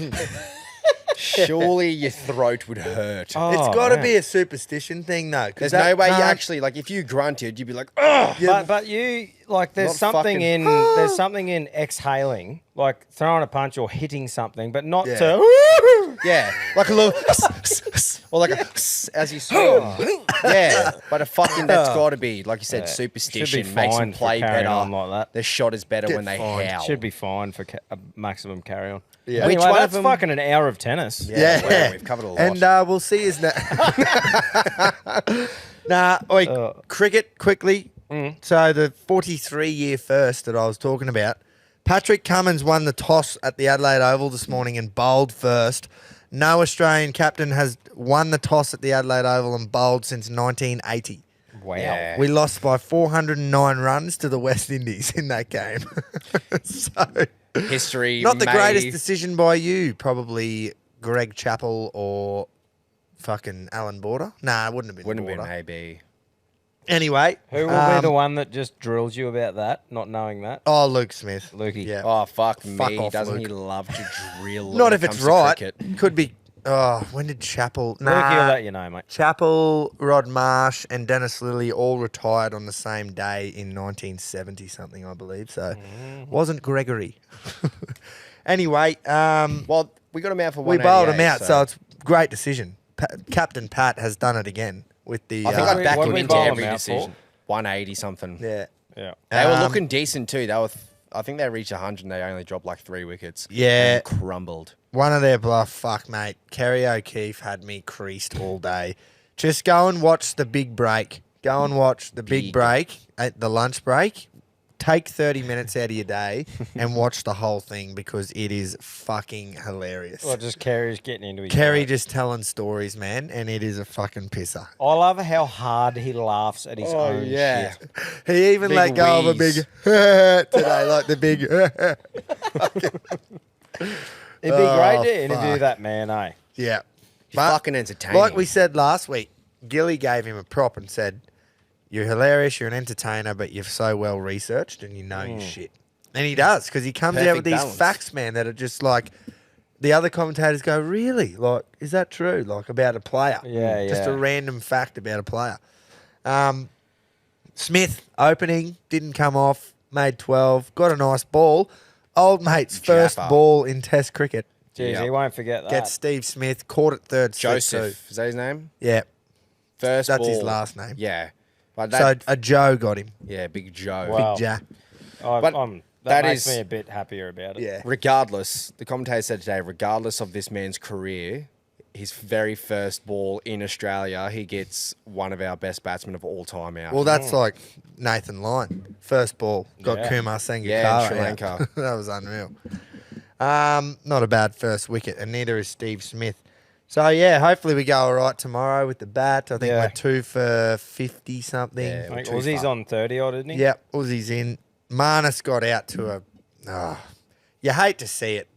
Surely your throat would hurt. Oh, It's got to man. be a superstition thing, though. There's no way you actually, like, if you grunted, you'd be like, ugh. But you like there's Not something fucking- there's something in exhaling, like throwing a punch or hitting something, but not Yeah. to Yeah, like a little, or like a as you swim. Yeah, but a fucking that's got to be, like you said, superstition makes them fine play for carrying better. on like that. Their shot is better when they fined. howl. Should be fine for a maximum carry on. Yeah. Anyway, Which one of that's them- fucking an hour of tennis. Yeah. wow, we've covered a lot. And we'll see his... cricket, quickly. So the 43-year first that I was talking about, Patrick Cummins won the toss at the Adelaide Oval this morning and bowled first. No Australian captain has won the toss at the Adelaide Oval and bowled since 1980. Wow. Yeah. We lost by 409 runs to the West Indies in that game. So, History. not the may- greatest decision by you. Probably Greg Chappell or fucking Alan Border. Nah, it wouldn't have been Wouldn't have Border. been maybe. Anyway. Who will be the one that just drills you about that, not knowing that? Oh, Luke Smith. Lukey. Yeah. Oh, fuck Fuck me. off, Doesn't Luke. he love to drill? Not when if it it's comes to right. cricket? Could be. Oh, when did Chappell? Lukey will Nah. let you know, mate. Chappell, Rod Marsh, and Dennis Lilly all retired on the same day in 1970 something, I believe. So, wasn't Gregory. Anyway, Well, we got him out for we 188. bowled him out, so it's a great decision. Captain Pat has done it again with the. I think I backed what him did we into bowl him every out decision. 180 something. Yeah. Yeah. They were looking decent too. They were. I think they reached 100 and they only dropped like 3 wickets. Yeah. And crumbled. One of their bluff, fuck, mate. Kerry O'Keefe had me creased all day. Just go and watch the big break. Go and watch the big break at the lunch break. Take 30 minutes out of your day and watch the whole thing because it is fucking hilarious. Well, just Kerry's getting into his Kerry boat. just telling stories, man, and it is a fucking pisser. I love how hard he laughs at his own shit. He even Big let go of a big wheeze. today, like the big. It'd be great Oh, to interview fuck. that man, eh? Yeah. He's fucking entertaining. Like we said last week, Gilly gave him a prop and said, "You're hilarious, you're an entertainer, but you're so well researched and you know your shit." And he does, because he comes out Perfect with these balance. facts, man, that are just like, the other commentators go, "Really? Like, is that true? Like, about a player?" Yeah, Just yeah. a random fact about a player. Smith, opening, didn't come off, made 12, got a nice ball. Old mate's first Jaffa. ball in Test cricket. Jeez, Yeah. he won't forget that. Gets Steve Smith, caught it third slip Joseph. Is that his name? too. Yeah, First that's his ball. last name. Yeah. But So that, a Joe got him. yeah, Big Joe. Wow. Big Ja. But that that makes is- me a bit happier about it. Yeah. Regardless, the commentator said today, regardless of this man's career, his very first ball in Australia, he gets one of our best batsmen of all time out. Well, that's like Nathan Lyon. First ball. Got Yeah. Kumar Sangakkara. Yeah, in Sri out. Lanka. That was unreal. Not a bad first wicket, and neither is Steve Smith. So, yeah, hopefully we go all right tomorrow with the bat. I think Yeah. we're 2 for 50 something. Yeah. I think Too Uzi's far. on 30 odd, isn't he? Yep, Uzi's in. Marnus got out to a... you hate to see it.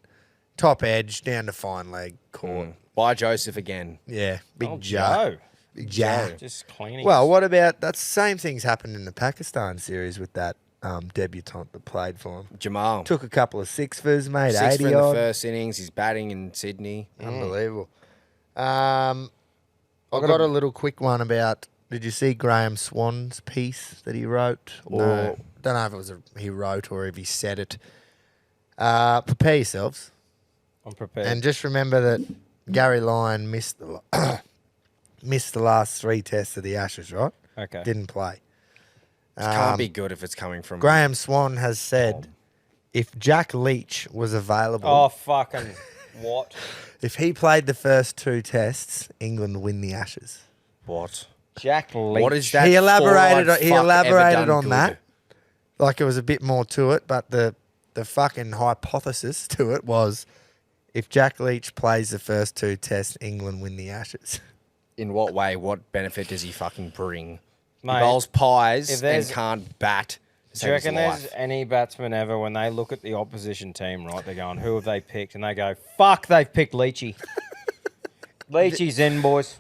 Top edge, down to fine leg, caught. By Joseph again. Yeah, big Oh, Joe. Joe. Big Joe. Just cleaning. Well, what about... That's the same things happened in the Pakistan series with that debutant that played for him. Jamal. Took a couple of sixers, made Six 80 for in the odd. first innings. He's batting in Sydney. Unbelievable. I got a little quick one about. Did you see Graeme Swann's piece that he wrote? Or No. don't know if it was he wrote or if he said it. Prepare yourselves, I'm prepared. and just remember that Gary Lyon missed the last 3 tests of the Ashes. Right? okay. Didn't play. It can't be good if it's coming from Graeme Swann has said, if Jack Leach was available, Oh, fucking what? if he played the first 2 tests, England win the Ashes. what? Jack Leach. What is that? He elaborated. forward He fuck elaborated ever done on good? that. Like it was a bit more to it, but the fucking hypothesis to it was, if Jack Leach plays the first 2 tests, England win the Ashes. In what way? What benefit does he fucking bring? Mate, he bowls pies if and there's- can't bat. to Do you save his reckon there's life. any batsman ever, when they look at the opposition team, right, they're going, who have they picked? And they go, fuck, they've picked Leachy. Leachy's in, boys.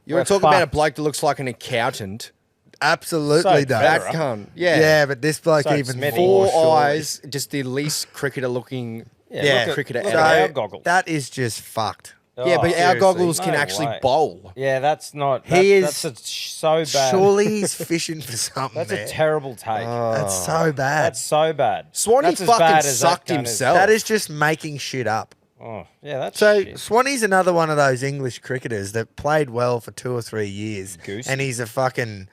You want to We're talk about a fucked. bloke that looks like an accountant? Absolutely So does. That Federer. cunt. Yeah. Yeah. But this bloke So even Smithy. more Four sure. eyes, just the least cricketer looking. Yeah, Yeah. look at, Cricketer look ever. at So our goggles. that is just fucked. Yeah, but our seriously. goggles can No actually way. bowl. Yeah, that's not. He That's so bad. Surely he's fishing for something. That's there. a terrible take. That's so bad. That's so bad. Swanee That's as fucking bad as that sucked cunt is. himself. That is just making shit up. Oh, yeah, that's So shit. Swanee's another one of those English cricketers that played well for 2 or 3 years, Goose. and he's a fucking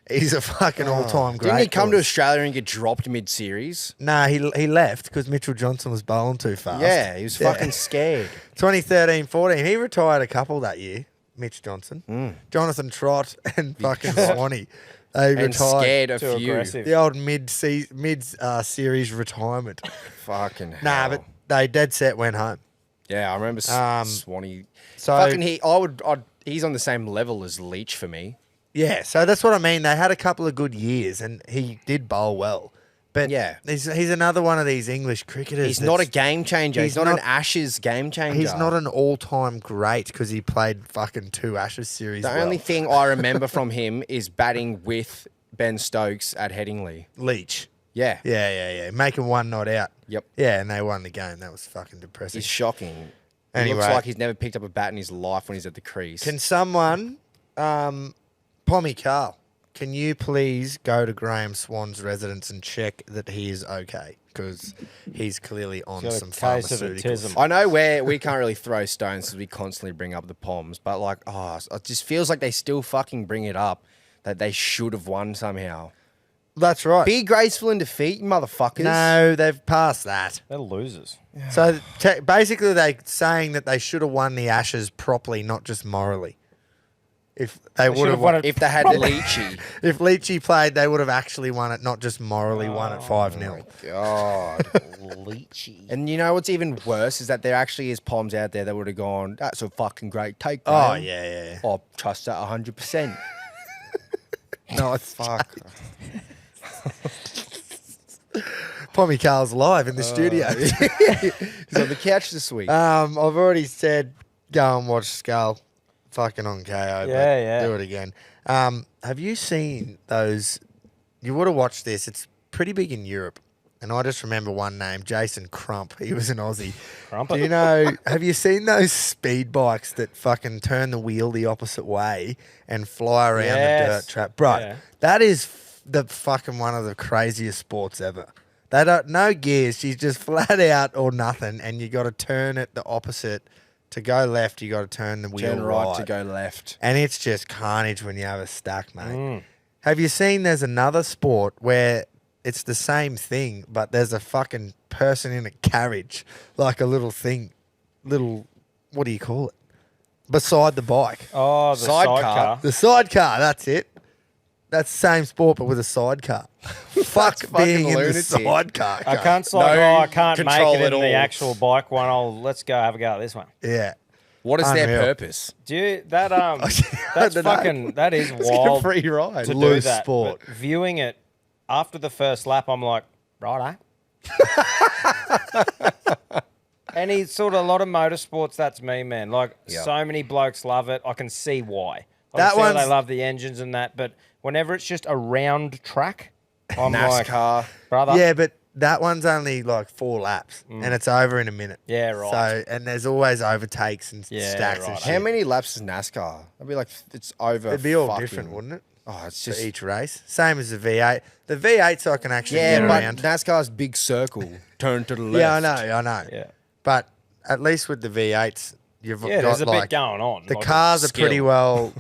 all-time great. Didn't he come to boys. Australia and get dropped mid-series? Nah, he left because Mitchell Johnson was bowling too fast. Yeah, he was fucking scared. 2013-14, he retired a couple that year. Mitch Johnson, Jonathan Trott, and fucking Swanee. They And retired. scared a Too few. aggressive. The old mid-series retirement. Fucking hell. Nah, but they dead set went home. Yeah, I remember Swanee. so- Fucking he's on the same level as Leach for me. Yeah, so that's what I mean. They had a couple of good years, and he did bowl well. But he's another one of these English cricketers. He's not a game changer. He's not an Ashes game changer. He's not an all-time great because he played fucking 2 Ashes series. The only thing I remember from him is batting with Ben Stokes at Headingley. Leach. Yeah. Yeah. Making 1 not out. Yep. Yeah, and they won the game. That was fucking depressing. He's shocking. Anyway. He looks like he's never picked up a bat in his life when he's at the crease. Can someone, Pommy Carl, can you please go to Graeme Swann's residence and check that he is okay? Because he's clearly on some pharmaceuticals. I know we can't really throw stones because we constantly bring up the Poms, but it just feels like they still fucking bring it up that they should have won somehow. That's right. Be graceful in defeat, you motherfuckers. No, they've passed that. They're losers. Yeah. So basically they're saying that they should have won the Ashes properly, not just morally. If they would have won it, if they had Leachy. If Leachy played, they would have actually won it, not just morally won it 5-0. Oh, my God. Leachy. And you know what's even worse is that there actually is Poms out there that would have gone, that's a fucking great take, Graham. Oh, yeah. I trust that 100%. No, it's fuck. Pommy Carl's live in the studio. He's on the couch this week. I've already said go and watch Skull. Fucking on KO. Yeah. Do it again. Have you seen those? You would have watched this. It's pretty big in Europe. And I just remember one name, Jason Crump. He was an Aussie. Crumpet? Do you know, have you seen those speed bikes that fucking turn the wheel the opposite way and fly around the dirt trap? Bro, that is the fucking one of the craziest sports ever. They don't, no gears. She's just flat out or nothing. And you got to turn it the opposite. To go left, you got to turn the wheel right. To go left. And it's just carnage when you have a stack, mate. Have you seen there's another sport where it's the same thing, but there's a fucking person in a carriage, like a little thing, what do you call it? Beside the bike. Oh, the sidecar. The sidecar, that's it. That's the same sport, but with a sidecar. Fuck being in the sidecar. I can't I can't make it in the actual bike one. Let's go have a go at this one. Yeah. What is their purpose? That's fucking, that is wild. Free ride. To do that. Sport. But viewing it after the first lap, I'm like, righto. Any sort of, a lot of motorsports, that's me, man. Like, so many blokes love it. I can see why. Obviously, they love the engines and that, but whenever it's just a round track, I'm NASCAR. like, brother. Yeah, but that one's only like 4 laps and it's over in a minute. Yeah, right. So, and there's always overtakes and stacks and shit. How many laps is NASCAR? I'd be like, it's over. It'd be all different, wouldn't it? Oh, it's just for each race. Same as the V8. The V8s I can actually get around. NASCAR's big circle. Turn to the left. Yeah, I know. Yeah. But at least with the V8s, you've got there's a bit going on. The cars are pretty well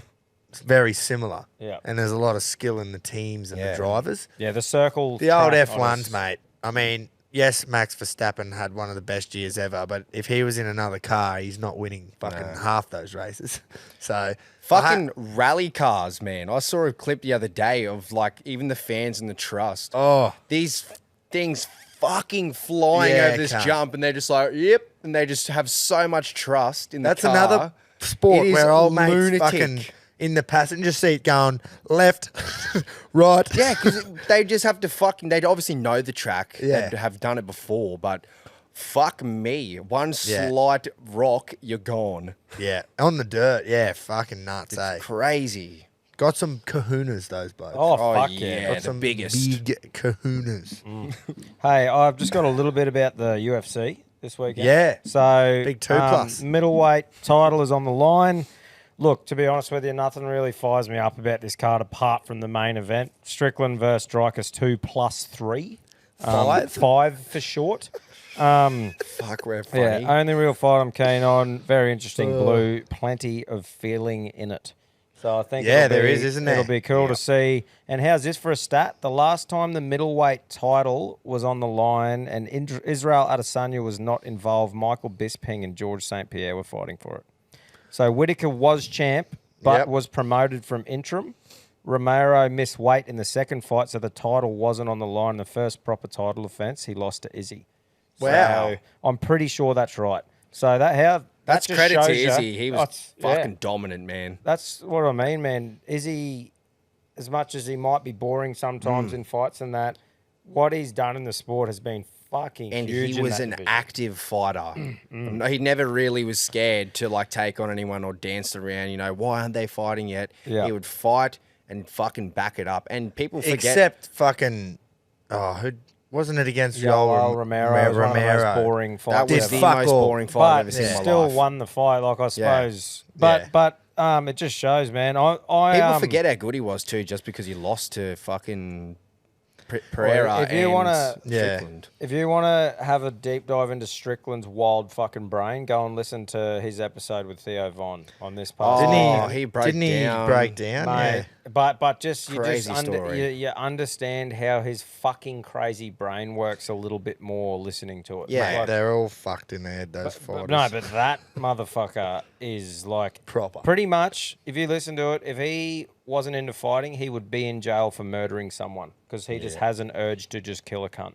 very similar. Yeah. And there's a lot of skill in the teams and the drivers. Yeah, the circle. The old F1s, mate. I mean, yes, Max Verstappen had one of the best years ever, but if he was in another car, he's not winning fucking half those races. So fucking rally cars, man. I saw a clip the other day of like even the fans in the trust. Oh, these things fucking flying over this jump, and they're just like, yep, and they just have so much trust in the car. That's another sport where old mates fucking in the passenger seat going left, right. Yeah, because they just have to fucking, they obviously know the track and have done it before, but fuck me. One slight rock, you're gone. Yeah, on the dirt. Yeah, fucking nuts, it's crazy. Got some kahunas, those blokes. Oh, fuck yeah. Got some biggest. big kahunas. Hey, I've just got a little bit about the UFC this weekend. Yeah. So, big 2+. Middleweight title is on the line. Look, to be honest with you, nothing really fires me up about this card apart from the main event. Strickland versus Dreykus 2+3. 5 for short. Fuck, we're funny. Yeah, only real fight I'm keen on. Very interesting blue. Plenty of feeling in it. So I think there is, isn't there? It'll be cool to see. And how's this for a stat? The last time the middleweight title was on the line and Israel Adesanya was not involved, Michael Bisping and George St. Pierre were fighting for it. So Whittaker was champ, but was promoted from interim. Romero missed weight in the second fight, so the title wasn't on the line. The first proper title offense, he lost to Izzy. Wow. So I'm pretty sure that's right. So that's credit to Izzy. He was fucking dominant, man. That's what I mean, man. Izzy, as much as he might be boring sometimes in fights and that, what he's done in the sport has been fucking and huge. He was an active fighter. He never really was scared to like take on anyone or dance around. You know, why aren't they fighting yet? Yeah. He would fight and fucking back it up. And people forget. Except fucking, who wasn't it against Yoel Romero? One of the most boring fights. That was the most boring fight I've ever seen in my life. Still won the fight, like I suppose. Yeah. But it just shows, man. People forget how good he was too, just because he lost to fucking Pereira if you and Strickland. If you want to have a deep dive into Strickland's wild fucking brain, go and listen to his episode with Theo Von on this part. Didn't he break down? Mate, yeah. But just Crazy you understand how his fucking crazy brain works a little bit more listening to it. Yeah, like, they're all fucked in their head, those fighters. But that motherfucker is like proper. Pretty much, if you listen to it, if he wasn't into fighting, he would be in jail for murdering someone because he just has an urge to just kill a cunt.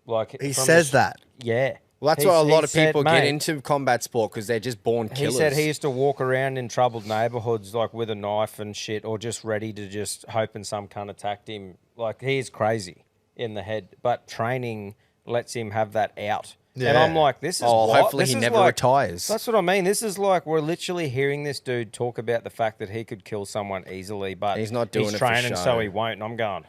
Like he says that. Yeah. Well, that's why a lot of people get into combat sport because they're just born killers. He said he used to walk around in troubled neighborhoods like with a knife and shit, or just ready to just hoping some cunt attacked him. Like he is crazy in the head, but training lets him have that out. Yeah. And I'm like, this is hopefully he never retires. That's what I mean. This is like we're literally hearing this dude talk about the fact that he could kill someone easily, but he's not doing it training, for show. so he won't. And I'm going,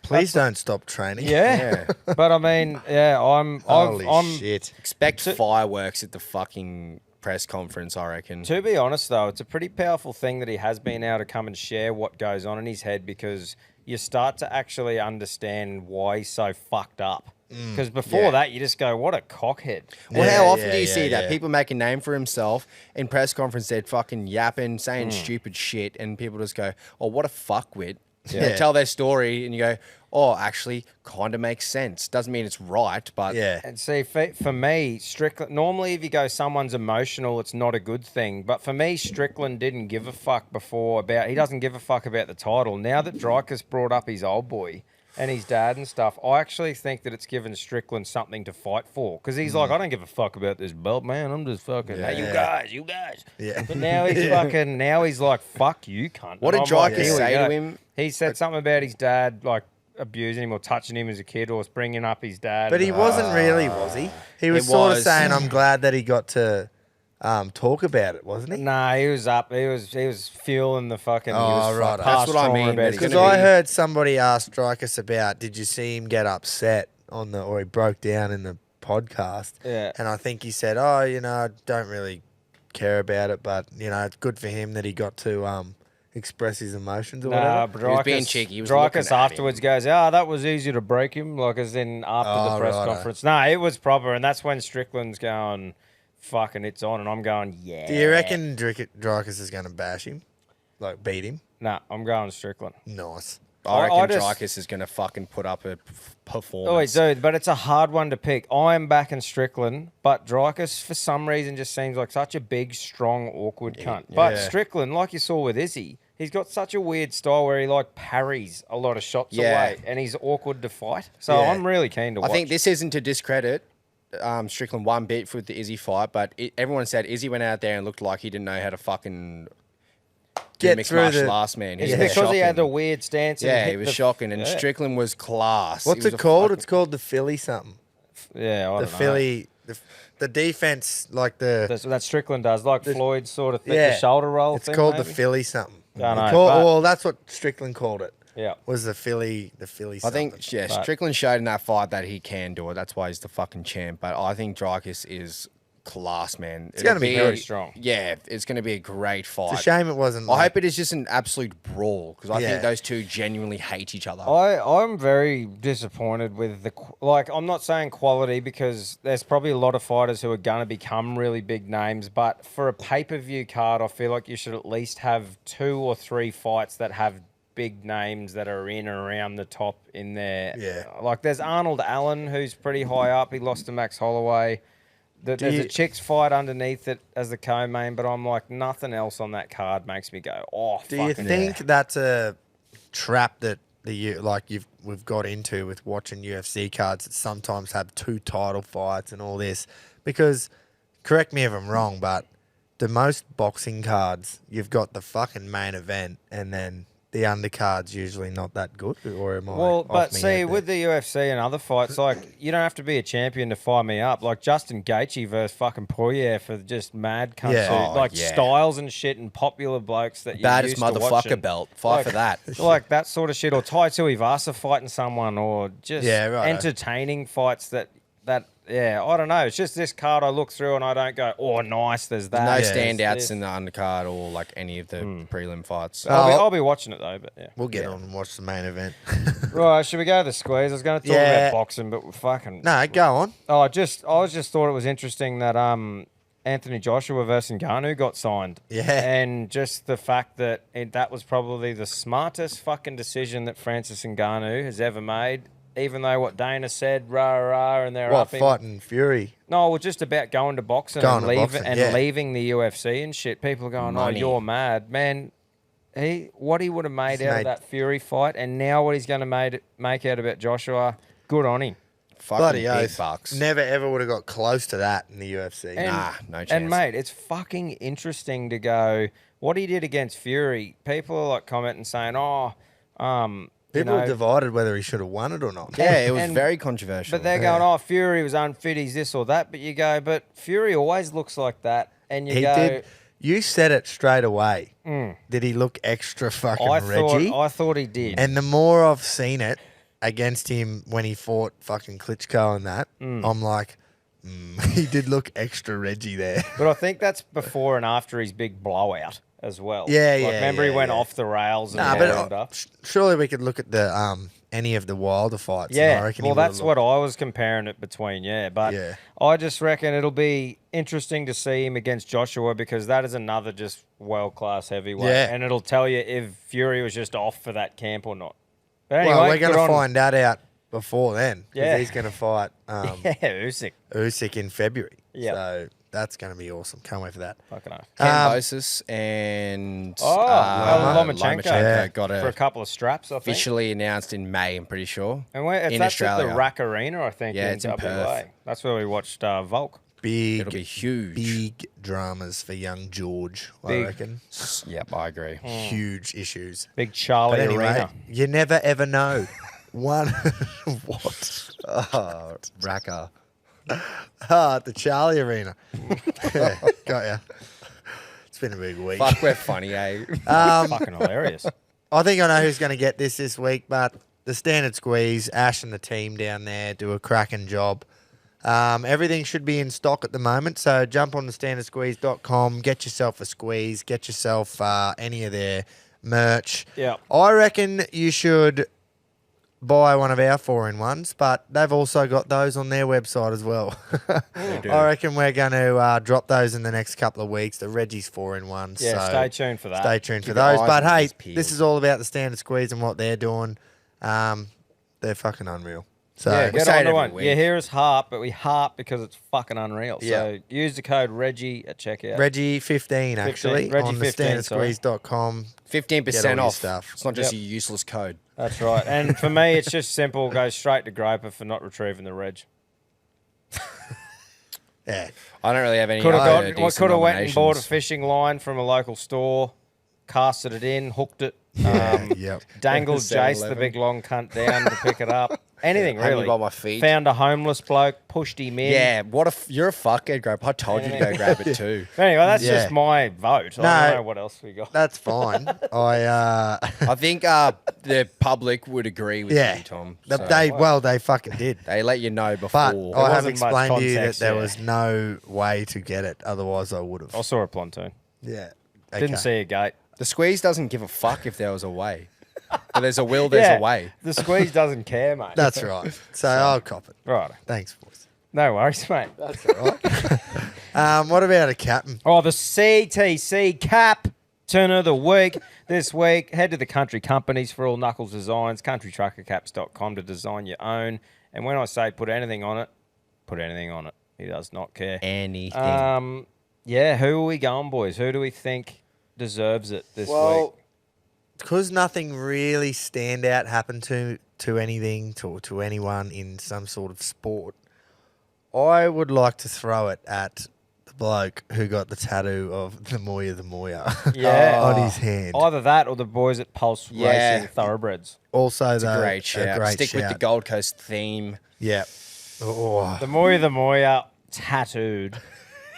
please don't stop training. Yeah. But I mean, I'm shit. Expect fireworks at the fucking press conference, I reckon. To be honest, though, it's a pretty powerful thing that he has been able to come and share what goes on in his head because you start to actually understand why he's so fucked up. Because before that, you just go, what a cockhead. Well, how often do you see that? People make a name for himself. In press conference, they're fucking yapping, saying stupid shit, and people just go, oh, what a fuckwit. They tell their story, and you go, oh, actually, kind of makes sense. Doesn't mean it's right, but... Yeah. And see, for me, Strickland... Normally, if you go, someone's emotional, it's not a good thing. But for me, Strickland didn't give a fuck before about... He doesn't give a fuck about the title. Now that Dreykus brought up his old boy... and his dad and stuff, I actually think that it's given Strickland something to fight for. Because he's like, I don't give a fuck about this belt, man. I'm just fucking, hey, you guys. Yeah. But now he's like, fuck you, cunt. What did Dreykus say to him? He said something about his dad, like, abusing him or touching him as a kid or bringing up his dad. But he wasn't really, was he? He was sort of saying, I'm glad that he got to... talk about it, wasn't he? Nah, he was up. He was fueling the fucking. Oh, right. That's what I mean. Because I heard somebody ask Dreykus about, did you see him get upset or he broke down in the podcast? Yeah. And I think he said, I don't really care about it, but it's good for him that he got to express his emotions or whatever. But he was being cheeky. He was Dreykus afterwards goes, that was easy to break him, like as in after the press conference. No, it was proper, and that's when Strickland's going. Fucking it's on, and I'm going, yeah. Do you reckon Dreykus is going to bash him? Like, beat him? Nah, I'm going Strickland. Nice. I reckon Dreykus is going to fucking put up a performance. Oh, dude, but it's a hard one to pick. I am backing Strickland, but Dreykus, for some reason, just seems like such a big, strong, awkward cunt. But Strickland, like you saw with Izzy, he's got such a weird style where he, like, parries a lot of shots away, and he's awkward to fight. So I'm really keen to watch. I think this isn't to discredit Strickland one bit for the Izzy fight, but everyone said Izzy went out there and looked like he didn't know how to fucking get mixed through martial arts, man. It's because he had a weird stance. Yeah, he was shocking, and Strickland was class. What's it called? It's called the Philly something. Yeah, I don't know. Philly, the defense, like that Strickland does, like Floyd sort of the shoulder roll. It's called the Philly something. Well, that's what Strickland called it. Yeah, was the Philly something. I think Strickland showed in that fight that he can do it. That's why he's the fucking champ. But I think Dreykus is class, man. It's going to be very strong. Yeah, it's going to be a great fight. It's a shame it wasn't. I hope it is just an absolute brawl because I think those two genuinely hate each other. I'm very disappointed with I'm not saying quality because there's probably a lot of fighters who are going to become really big names, but for a pay-per-view card, I feel like you should at least have 2 or 3 fights that have big names that are in and around the top in there. Yeah. Like there's Arnold Allen, who's pretty high up. He lost to Max Holloway. There's a chicks fight underneath it as the co-main, but I'm like, nothing else on that card makes me go, Do you think that's a trap that we've got into with watching UFC cards that sometimes have 2 title fights and all this? Because, correct me if I'm wrong, but the most boxing cards, you've got the fucking main event and then the undercard's usually not that good, or am I? Well, but see, with the UFC and other fights, like, you don't have to be a champion to fire me up. Like Justin Gaethje versus fucking Poirier for just mad cunts, styles and shit and popular blokes that you baddest used to watching. motherfucker belt. Fight for that. Like that sort of shit, or Tai Tuivasa fighting someone, or just entertaining fights that. I don't know. It's just this card I look through and I don't go, oh, nice, there's that. No standouts in the undercard or like any of the prelim fights. I'll be watching it though, but yeah. We'll get on and watch the main event. Right, should we go to the squeeze? I was going to talk about boxing, but we're fucking... No, go on. I just thought it was interesting that Anthony Joshua versus Ngannou got signed. Yeah. And just the fact that that was probably the smartest fucking decision that Francis Ngannou has ever made. Even though what Dana said, rah, and they're up fighting Fury? No, well, just about going to boxing leaving the UFC and shit. People are going, oh, you're mad. Man, what he would have made out of that Fury fight and now what he's going to make out about Joshua, good on him. Fucking big bucks. Never ever would have got close to that in the UFC. No chance. And, mate, it's fucking interesting to go, what he did against Fury, people are like commenting saying, people are divided whether he should have won it or not. Yeah, it was very controversial. But they're going, Fury was unfit, he's this or that. But you go, but Fury always looks like that. And you go... You said it straight away. Did he look extra fucking Reggie? I thought he did. And the more I've seen it against him when he fought fucking Klitschko and that, I'm like, he did look extra Reggie there. But I think that's before and after his big blowout as well. Remember he went off the rails and surely we could look at the any of the Wilder fights. Yeah, I reckon well, that's what I was comparing it between. But I just reckon it'll be interesting to see him against Joshua because that is another just world-class heavyweight. And it'll tell you if Fury was just off for that camp or not. But anyway, we're going to find that out before then. Yeah. He's going to fight Usyk in February. Yeah. So that's going to be awesome. Can't wait for that. Fucking oath. Kambosos and Lomachenko got for a couple of straps, I think. Officially announced in May, I'm pretty sure. And that's Australia. At the Rack Arena, I think, it's in Perth. That's where we watched Volk. It'll be huge. Big dramas for young George, I reckon. Yep, I agree. Huge issues. Big Charlie Arena. You never ever know. What? Oh, Racker. The Charlie Arena. Got ya. It's been a big week. Fuck, we're funny, eh? Fucking hilarious. I think I know who's going to get this week, but the standard squeeze, Ash and the team down there do a cracking job. Everything should be in stock at the moment, so jump on the standardsqueeze.com, get yourself a squeeze, get yourself any of their merch. Yeah. I reckon you should buy one of our 4-in-1s, but they've also got those on their website as well. I reckon we're going to drop those in the next couple of weeks, the Reggies 4-in-1s. Yeah, so stay tuned for that. Stay tuned for those. But hey, this is all about the standard squeeze and what they're doing. They're fucking unreal. So get on to one. You hear us harp, but we harp because it's fucking unreal. Yeah. So use the code Reggie at checkout. Reggie15 actually Reggie on the standardsqueeze.com. 15% off stuff. It's not just a useless code. That's right. And for me, it's just simple. Go straight to Groper for not retrieving the reg. Yeah. I don't really have any Could have went and bought a fishing line from a local store, casted it in, hooked it, dangled Jace, the big long cunt, down to pick it up. Anything really. By my feet. Found a homeless bloke, pushed him in. Yeah, you're a fuckhead, Grope. I told you to go grab it too. Anyway, that's just my vote. I don't know what else we got. That's fine. I think the public would agree with you, Tom. They fucking did. They let you know before. But I have explained to you that there was no way to get it. Otherwise, I would have. I saw a pontoon. Yeah. Okay. Didn't see a gate. The squeeze doesn't give a fuck if there was a way. But there's a will, there's a way. The squeeze doesn't care, mate. That's right. So I'll cop it. Right. Thanks, boys. No worries, mate. That's all right. What about a captain? Oh, the CTC Captain of the Week. This week, head to the country companies for all knuckles designs, countrytruckercaps.com to design your own. And when I say put anything on it, put anything on it. He does not care. Anything. Yeah, who are we going, boys? Who do we think deserves it this week? Because nothing really standout happened to anything, to anyone in some sort of sport, I would like to throw it at the bloke who got the tattoo of the Moya Yeah. on his hand. Either that or the boys at Pulse Racing Thoroughbreds. Also, It's a great shout. Stick with the Gold Coast theme. Yeah. Oh. The Moya tattooed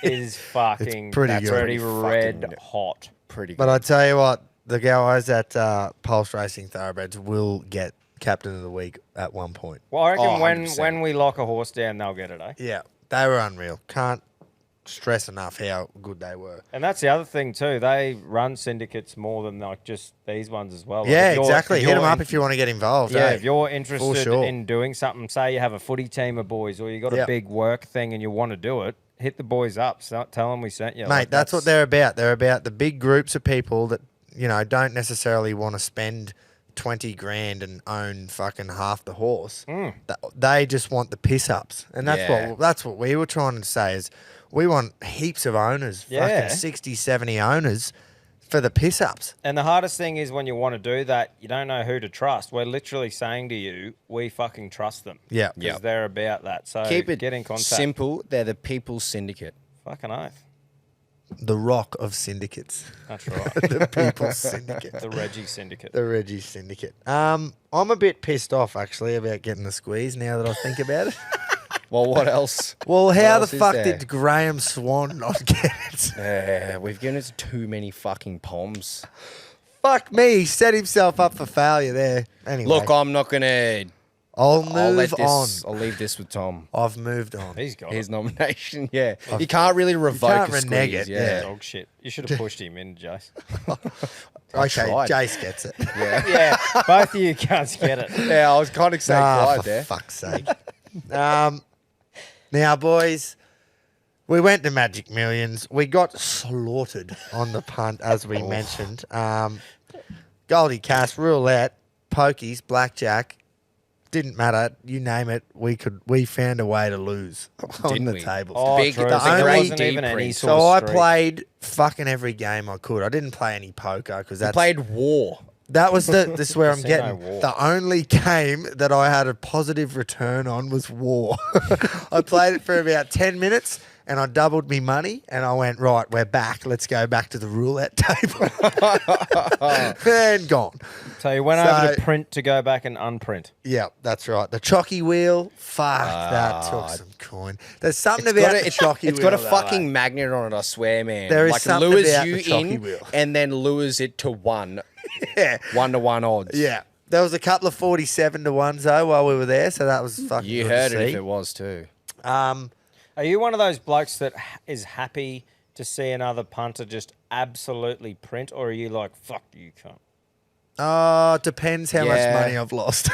is fucking It's pretty good. pretty red hot. Pretty good. But I tell you what, the guys at Pulse Racing Thoroughbreds will get Captain of the Week at one point. Well, I reckon 100%. when we lock a horse down, they'll get it, eh? Yeah, they were unreal. Can't stress enough how good they were. And that's the other thing too. They run syndicates more than like just these ones as well. Like Yeah, if you're- exactly. if Hit them you're up in- if you want to get involved. Yeah, eh? if you're interested sure. in doing something, say you have a footy team of boys or you got a Yep. big work thing and you want to do it, hit the boys up. Tell them we sent you. Mate, Like, that's what they're about. They're about the big groups of people that, you know, don't necessarily want to spend 20 grand and own fucking half the horse. They just want the piss ups. And that's what we were trying to say is we want heaps of owners, Yeah. fucking 60, 70 owners for the piss ups. And the hardest thing is when you want to do that, you don't know who to trust. We're literally saying to you, we fucking trust them. Yeah. Because they're about that. So Keep it get in contact. simple. They're the People's Syndicate. Fucking oath. The rock of syndicates. That's right. The People's Syndicate. The Reggie Syndicate. The Reggies Syndicate. I'm a bit pissed off, actually, about getting the squeeze now that I think about it. Well, what else? Well, how the else is fuck there? did Graeme Swann not get it? We've given it too many fucking poms. Fuck me, he set himself up for failure there. Anyway, Look, I'm not going to... I'll I'll move on. I'll leave this with Tom. I've moved on. He's got His it. nomination, yeah. You can't really revoke can't a renege squeeze, it, yeah. Dog shit. You should have pushed him in, Jace. Okay, tried. Jace gets it. Yeah. Yeah, both of you cunts get it. Yeah, I was kind of saying Ah, Clyde for there. fuck's sake. Now, boys, we went to Magic Millions. We got slaughtered on the punt, as we mentioned. Goldie Cash, roulette, pokies, blackjack. Didn't matter. You name it. We found a way to lose on Didn't the we? tables. Oh, Big- true. the So there only wasn't even any deep sort So of I streak. played fucking every game I could. I didn't play any poker because that's Played War. that was this is where I'm Casino getting. War. The only game that I had a positive return on was War. I played it for about 10 minutes and I doubled me money and I went, right, we're back. Let's go back to the roulette table. And gone. So you went over So- to print to go back and unprint. Yeah, that's right. The chocky wheel, fuck, that took some coin. There's something about the chocky wheel. It's got a though, fucking eh? magnet on it, I swear, man. There is like something lures about you the chocky in wheel. and then lures it to 1. Yeah. 1-to-1 odds. Yeah. There was a couple of 47 to 1s though while we were there, so that was fucking You good heard to it see. if it was too. Are you one of those blokes that is happy to see another punter just absolutely print, or are you like, fuck you, cunt? Depends how Yeah. much money I've lost.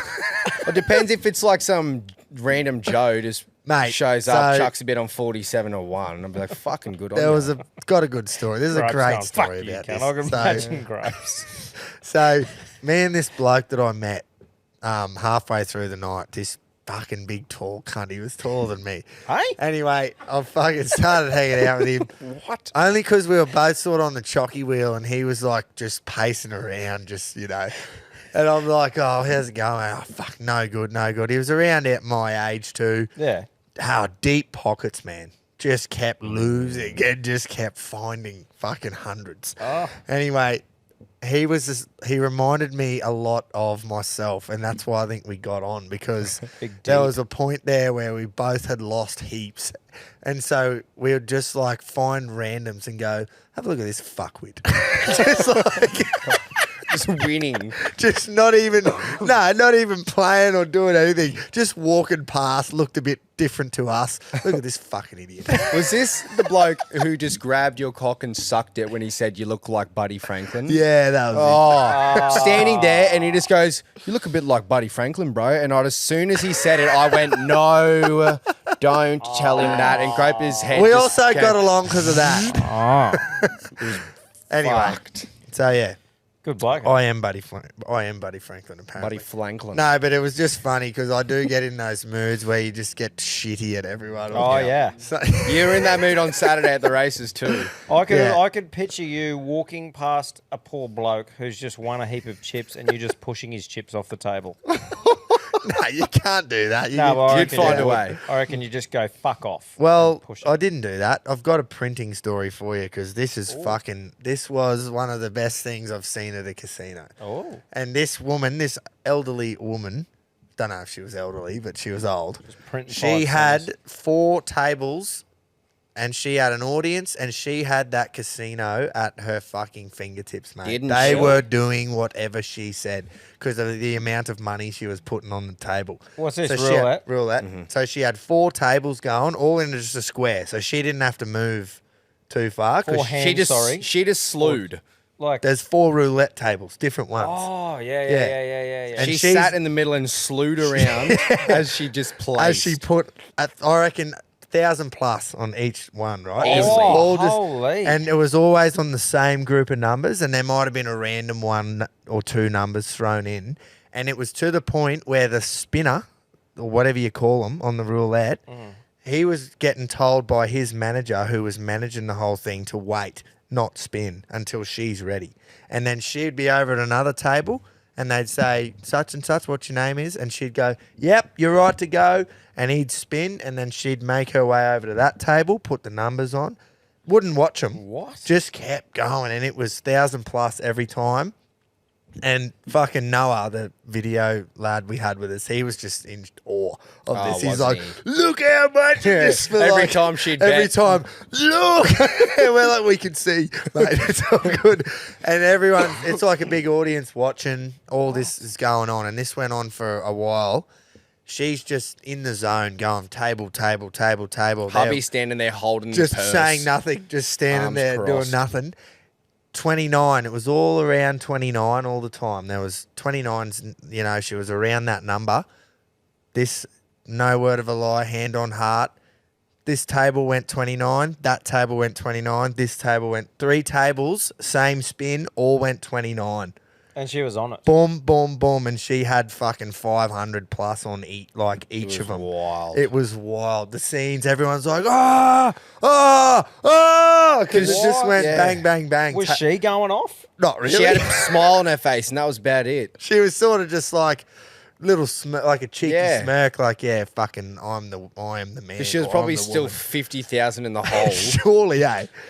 It depends if it's like some random Joe just Mate, shows up, so- chucks a bit on 47 or 1, and I'll be like, fucking good on There you. was got a good story. This is a Grapes great going, story fuck you, about cunt. this. I can So- imagine grapes. So, me and this bloke that I met halfway through the night, this fucking big tall cunt, he was taller than me. Hey? Anyway, I fucking started hanging out with him. What? Only because we were both sort of on the chocky wheel and he was like just pacing around, just, you know. And I'm like, oh, how's it going? Oh, fuck, no good, no good. He was around at my age too. Yeah. How deep pockets, man. Just kept losing and just kept finding fucking hundreds. Oh. Anyway, he reminded me a lot of myself, and that's why I think we got on, because Big there deep. was a point there where we both had lost heaps. And so we would just like find randoms and go, have a look at this fuckwit. Just like Just winning. just not even playing or doing anything. Just walking past, looked a bit different to us. Look at this fucking idiot. Was this the bloke who just grabbed your cock and sucked it when he said you look like Buddy Franklin? Yeah, that was Oh, standing there and he just goes, you look a bit like Buddy Franklin, bro. And as soon as he said it, I went, no, don't tell him that. And Grope his head. it. We just also came- got along because of that. Anyway, Fucked. so yeah, Good bloke. I am Buddy Franklin, apparently. Buddy Franklin. No, but it was just funny because I do get in those moods where you just get shitty at everyone. Oh, yeah. So, You were in that mood on Saturday at the races too. Yeah. I could picture you walking past a poor bloke who's just won a heap of chips and you just pushing his chips off the table. No, you can't do that. You'd find a way. I reckon you just go fuck off. Well, I didn't do that. I've got a printing story for you because this is this was one of the best things I've seen at a casino. Oh. And this woman, this elderly woman, don't know if she was elderly, but she was old. She had 4 tables and she had an audience and she had that casino at her fucking fingertips, mate. They were doing whatever she said because of the amount of money she was putting on the table. What's this, roulette? Roulette. Mm-hmm. So she had 4 tables going, all in just a square. So she didn't have to move too far. She just slewed. Like there's 4 roulette tables, different ones. Oh, yeah. And she sat in the middle and slewed around as she just played. As she put, I reckon, 1,000 plus on each one, right? Holy. And it was always on the same group of numbers, and there might have been a random 1 or 2 numbers thrown in. And it was to the point where the spinner, or whatever you call him, on the roulette, he was getting told by his manager, who was managing the whole thing, to wait, not spin, until she's ready. And then she'd be over at another table, and they'd say, such and such, what your name is? And she'd go, yep, you're right to go. And he'd spin, and then she'd make her way over to that table, put the numbers on. Wouldn't watch them. What? Just kept going, and it was 1,000 plus every time. And fucking Noah, the video lad we had with us, he was just in awe of this. He's like, look how much this for every time she'd bet. Every time, look. And we're like, we can see, mate, it's all good. And everyone, it's like a big audience watching. All this is going on, and this went on for a while. She's just in the zone going table. Hubby standing there holding just the purse. saying nothing, just standing Arms there crossed. doing nothing. 29. It was all around 29 all the time. There was 29s, she was around that number. This, no word of a lie, hand on heart. This table went 29. That table went 29. This table went 3 tables, same spin, all went 29. And she was on it. Boom, boom, boom. And she had fucking 500 plus on each of them. Wild. It was wild. The scenes, everyone's like, because it just went bang, bang, bang. Was she going off? Not really. She had a smile on her face, and that was about it. She was sort of just like little smirk, like a cheeky smirk, like, fucking, I am the man. But she was probably still 50,000 in the hole. Surely,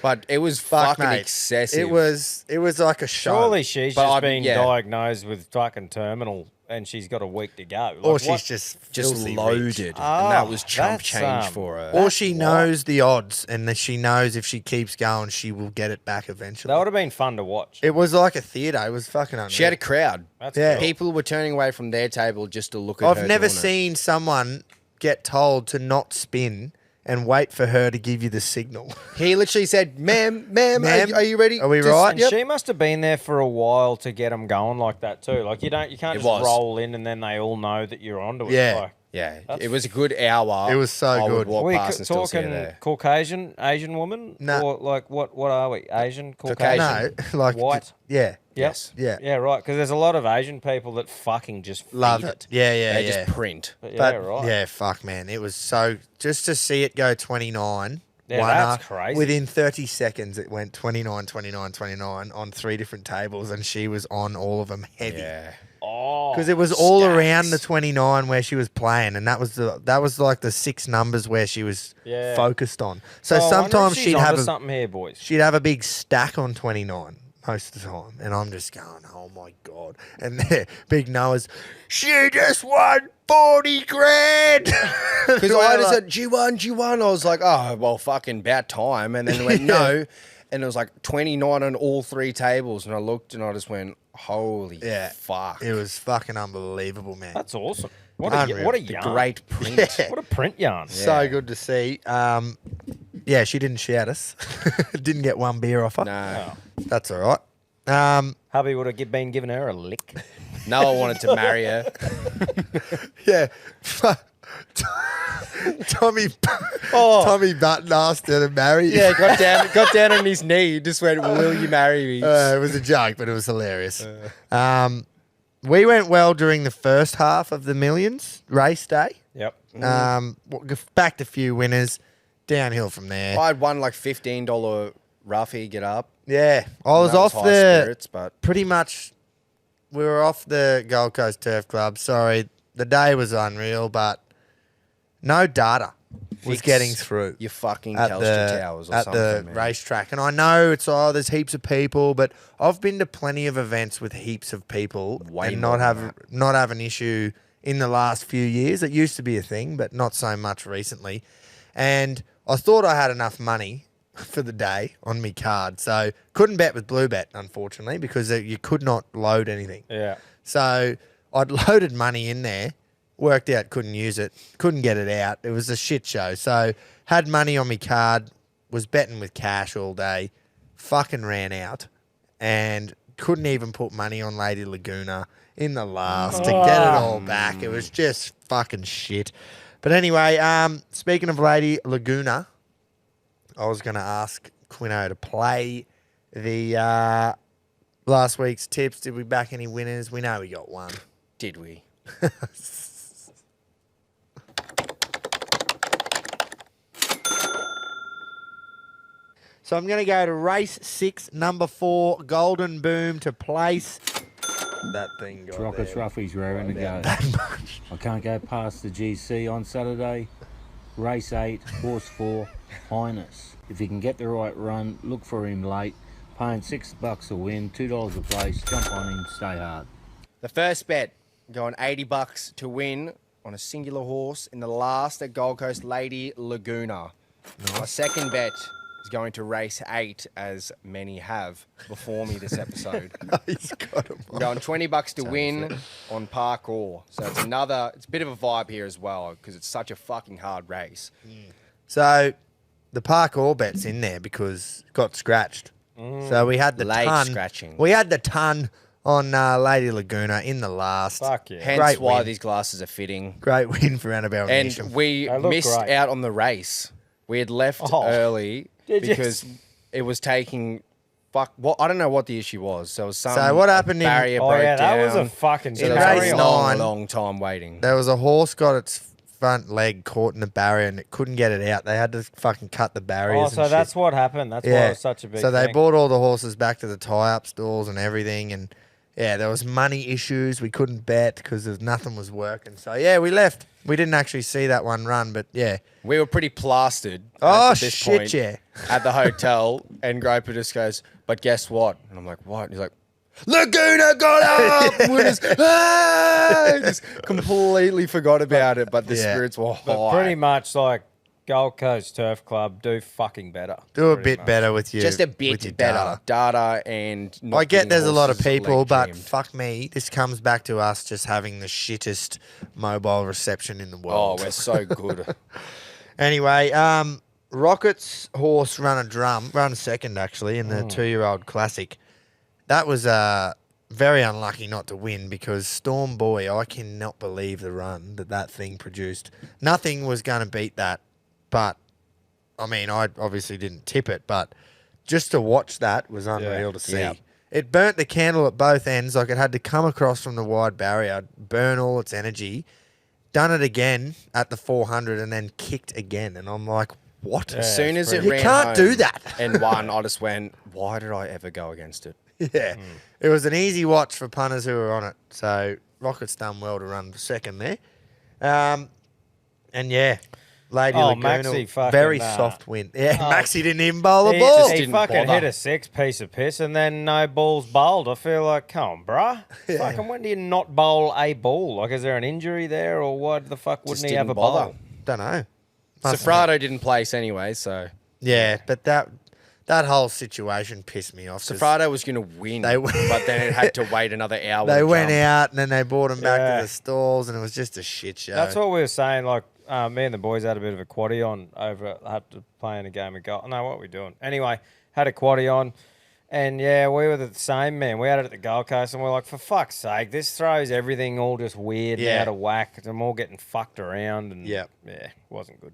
But it was fucking excessive. It was like a show. Surely she's just been diagnosed with fucking terminal and she's got a week to go. Like, or she's just loaded. And that was chump change for her. Or she knows the odds and that she knows if she keeps going, she will get it back eventually. That would have been fun to watch. It was like a theatre. It was fucking unreal. She had a crowd. That's cool. People were turning away from their table just to look at her. I've never seen someone get told to not spin and wait for her to give you the signal. He literally said, ma'am, are you ready? Are we right? And she must have been there for a while to get them going like that too. Like you can't just roll in and then they all know that you're onto it. Yeah. Yeah, it was a good hour. It was so good. Are we talking Caucasian, Asian woman? No. Or like what are we? Asian, Caucasian? No, like white? Yeah. Yes. Yeah. Yeah, right. Because there's a lot of Asian people that fucking just love it. Yeah. They just print. But, right. Yeah, fuck, man. It was so... Just to see it go 29... Yeah, that's crazy. Within 30 seconds, it went 29 on 3 different tables, and she was on all of them heavy. Yeah. Oh, because it was all around the 29 where she was playing, and that was like the 6 numbers where she was focused on. So sometimes she'd have something here, boys. She'd have a big stack on 29 most of the time, and I'm just going, oh my god! And Big Noah's, she just won 40 grand. Because I just said, "She won." I was like, oh well, fucking about time. And then it went no, and it was like 29 on all 3 tables, and I looked and I just went, holy fuck! It was fucking unbelievable, man. That's awesome. What a yarn. Great print. Yeah. What a print yarn. So good to see. Yeah, she didn't shout us. Didn't get 1 beer off her. No. That's all right. Hubby would have been giving her a lick. No one wanted to marry her. Yeah. Tommy Button asked her to marry. Yeah, got down on his knee. Just went, "Will you marry me?" It was a joke, but it was hilarious. We went well during the first half of the Millions race day. Yep. Backed a few winners. Downhill from there. I had one like $15 roughie get up. Yeah, I was off spirits, but pretty much. We were off the Gold Coast Turf Club. Sorry, the day was unreal, but no data was getting through. Your fucking Telstra towers or something, at the racetrack. And I know it's, there's heaps of people, but I've been to plenty of events with heaps of people and not have an issue in the last few years. It used to be a thing, but not so much recently. And I thought I had enough money for the day on my card. So couldn't bet with Blue Bet, unfortunately, because you could not load anything. Yeah. So I'd loaded money in there, worked out, couldn't use it, couldn't get it out. It was a shit show. So had money on my card, was betting with cash all day, fucking ran out, and couldn't even put money on Lady Laguna in the last to get it all back. It was just fucking shit. But anyway, speaking of Lady Laguna, I was going to ask Quino to play the last week's tips. Did we back any winners? We know we got one. Did we? So I'm going to go to race 6, number 4, Golden Boom to place. That thing got Rockets Roughies raring to go. I can't go past the GC on Saturday. Race 8, horse 4, Highness. If you can get the right run, look for him late. Paying $6 a win, $2 a place. Jump on him, stay hard. The first bet, going $80 to win on a singular horse in the last at Gold Coast, Lady Laguna. My second bet is going to race 8, as many have before me this episode. He's got him. I'm going $20 to win on Parkour. So it's a bit of a vibe here as well, because it's such a fucking hard race. So the Parkour bet's in there because it got scratched. So we had the scratching. We had the ton on Lady Laguna in the last. Fuck yeah. Hence Great why win. these glasses are fitting. Great win for Annabelle And Nisham. we missed out on the race. We had left early because it was taking... I don't know what the issue was. So it was some what happened barrier breakdown. that was a fucking... So in there was race a 9, long time waiting. There was a horse got its front leg caught in the barrier and it couldn't get it out. They had to fucking cut the barriers. so that's what happened. That's why it was such a big So they thing. brought all the horses back to the tie-up stalls and everything, and there was money issues. We couldn't bet because nothing was working. So we left. We didn't actually see that one run, but We were pretty plastered Oh at this shit, point yeah. at the hotel, and Groper just goes, "But guess what?" And I'm like, "What?" And he's like, "Laguna got up!" We just completely forgot about it, but the spirits were high. But pretty much like Gold Coast Turf Club, do fucking better. Do a bit better with your Just a with bit your better data and. Not I get there's a lot of getting people, horses but leg-dreamed. fuck me, this comes back to us just having the shittest mobile reception in the world. Oh, we're so good. Anyway, Rockets horse run second actually in the 2-year-old classic. That was very unlucky not to win because Storm Boy, I cannot believe the run that thing produced. Nothing was going to beat that, but I mean, I obviously didn't tip it, but just to watch that was unreal to see. Yeah. It burnt the candle at both ends, like it had to come across from the wide barrier, burn all its energy, done it again at the 400 and then kicked again. And I'm like, what? As soon as it You ran can't home do that. and won, I just went, why did I ever go against it? Yeah. It was an easy watch for punters who were on it. So Rockets done well to run second there. And Lady Laguna, Maxie fucking, very soft win. Yeah, Maxie didn't even bowl a He ball. didn't fucking bother. hit a 6 piece of piss and then no balls bowled. I feel like, come on, bruh. Fucking when do you not bowl a ball? Like, is there an injury there or what the fuck wouldn't Just he have a didn't bother. bowl? Don't know. Sofrado didn't place anyway, so Yeah, but that whole situation pissed me off. 'cause Sofrado was going to win, but then it had to wait another hour. They to went jump. out and then they brought him back Yeah. to the stalls and it was just a shit show. That's what we were saying. Like, me and the boys had a bit of a quaddie on over after playing a game of golf. No, what were we doing? Anyway, had a quaddie on. And, we were the same, man. We had it at the Gold Coast, and we're like, for fuck's sake, this throws everything all just weird and out of whack. I'm all getting fucked around. And, wasn't good.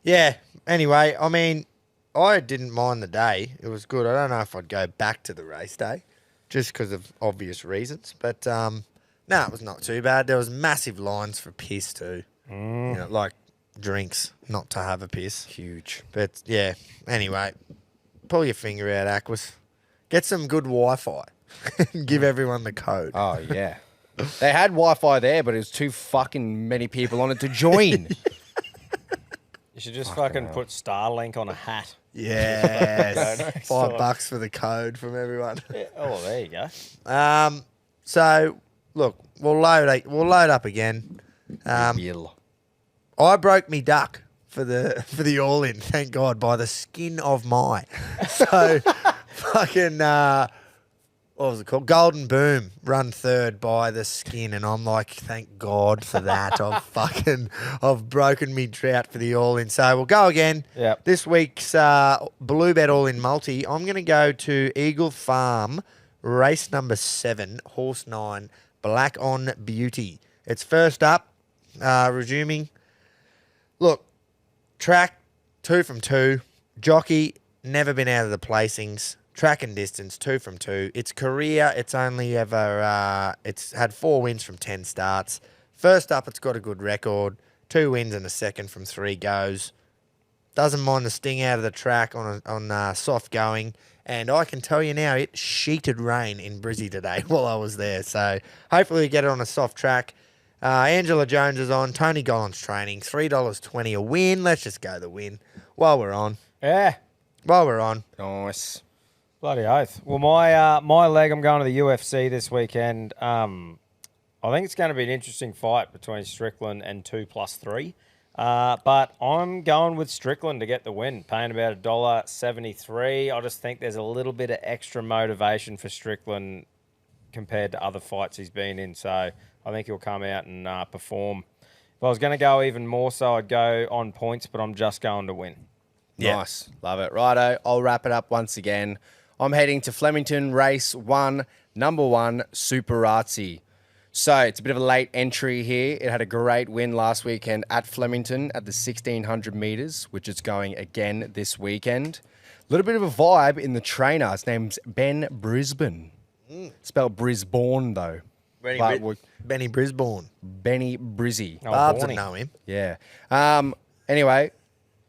Yeah, anyway, I mean, I didn't mind the day. It was good. I don't know if I'd go back to the race day just because of obvious reasons. But, no, it was not too bad. There was massive lines for piss too. You know, like drinks, not to have a piss. Huge. But, anyway, pull your finger out, Aquas. Get some good Wi-Fi and give everyone the code. Oh, yeah. They had Wi-Fi there, but it was too fucking many people on it to join. You should just fucking put Starlink on a hat. Yes. $5 for the code from everyone. Yeah. Oh, there you go. So look, we'll load up again. I broke me duck for the all in, thank God, by the skin of my. So fucking what was it called? Golden Boom run third by the skin, and I'm like, thank God for that. I've broken me drought for the all in. So we'll go again. Yep. This week's blue bet all in multi. I'm gonna go to Eagle Farm, race number 7, horse 9, Black on Beauty. It's first up, resuming. Look, track 2 from 2. Jockey never been out of the placings. Track and distance 2 from 2. Its career, it's only ever it's had 4 wins from 10 starts. First up, it's got a good record. 2 wins and a second from 3 goes. Doesn't mind the sting out of the track on soft going. And I can tell you now, it sheeted rain in Brizzy today while I was there. So hopefully we get it on a soft track. Angela Jones is on. Tony Gollan's training. $3.20 a win. Let's just go the win while we're on. Yeah. While we're on. Nice. Bloody oath. Well, my leg, I'm going to the UFC this weekend. I think it's going to be an interesting fight between Strickland and 2+3. But I'm going with Strickland to get the win, paying about $1.73. I just think there's a little bit of extra motivation for Strickland compared to other fights he's been in. So I think he'll come out and perform. If I was going to go even more so, I'd go on points, but I'm just going to win. Yeah. Nice. Love it. Righto, I'll wrap it up once again. I'm heading to Flemington, race 1, number 1, Superazzi. So it's a bit of a late entry here. It had a great win last weekend at Flemington at the 1,600 metres, which is going again this weekend. A little bit of a vibe in the trainer. His name's Ben Brisbane. Spelled Brisbane, though. Benny Brisbane. Benny Brizzy. Barbs would know him. Yeah. Anyway,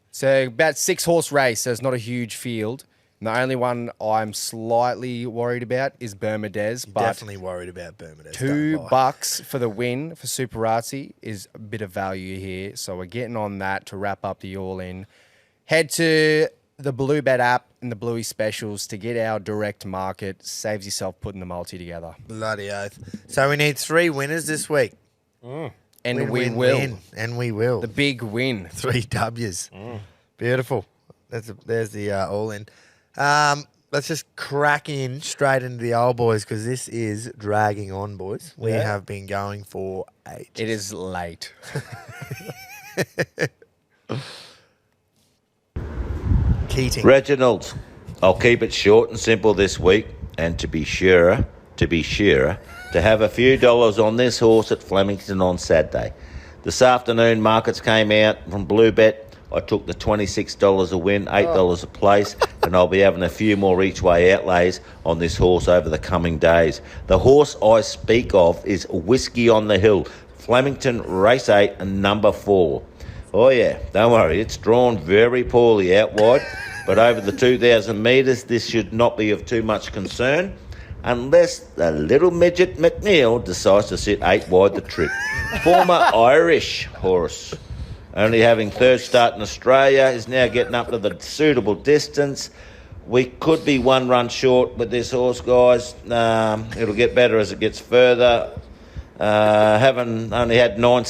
so about 6-horse race, so it's not a huge field. And the only one I'm slightly worried about is Bermudez. But definitely worried about Bermudez. $2 for the win for Superazzi is a bit of value here. So we're getting on that to wrap up the all-in. Head to the Blue Bet app and the Bluey specials to get our direct market. Saves yourself putting the multi together. Bloody oath. So we need 3 winners this week. And we will. Win. And we will. The big win. 3 W's. Beautiful. There's the all-in. Let's just crack in straight into the old boys because this is dragging on, boys. We have been going for ages. It is late. Keating. Reginald, I'll keep it short and simple this week, and to be sure, to have a few dollars on this horse at Flemington on Saturday. This afternoon, markets came out from Blue Bet. I took the $26 a win, $8 a place, and I'll be having a few more each way outlays on this horse over the coming days. The horse I speak of is Whiskey on the Hill, Flemington Race 8 and number 4. Oh yeah, don't worry, it's drawn very poorly out wide, but over the 2,000 metres, this should not be of too much concern, unless the little midget McNeil decides to sit 8 wide the trip. Former Irish horse. Only having 3rd start in Australia, is now getting up to the suitable distance. We could be 1 run short with this horse, guys. It'll get better as it gets further. Having only had 9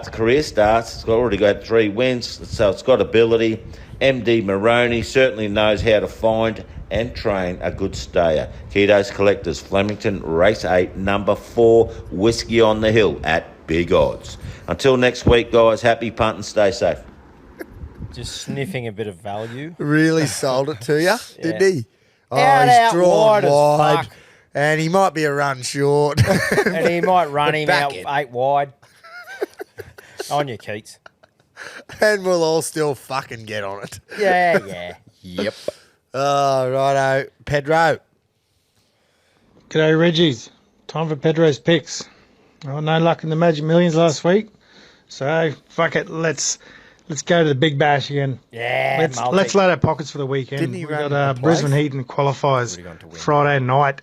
career starts, it's already got 3 wins, so it's got ability. MD Maroney certainly knows how to find and train a good stayer. Keto's Collectors, Flemington, race 8, number 4, Whiskey on the Hill at big odds. Until next week, guys, happy punt and stay safe. Just sniffing a bit of value. Really sold it to you, did he? Oh, He's drawn wide. And he might be a run short. And he might run him out 8 wide. On you, Keats. And we'll all still fucking get on it. Yeah. Yep. Oh, righto. Pedro. G'day, Reggies. Time for Pedro's picks. Oh, no luck in the Magic Millions last week. So, fuck it. Let's go to the Big Bash again. Yeah, Let's load our pockets for the weekend. Didn't he We've got Brisbane Heat and qualifiers Friday night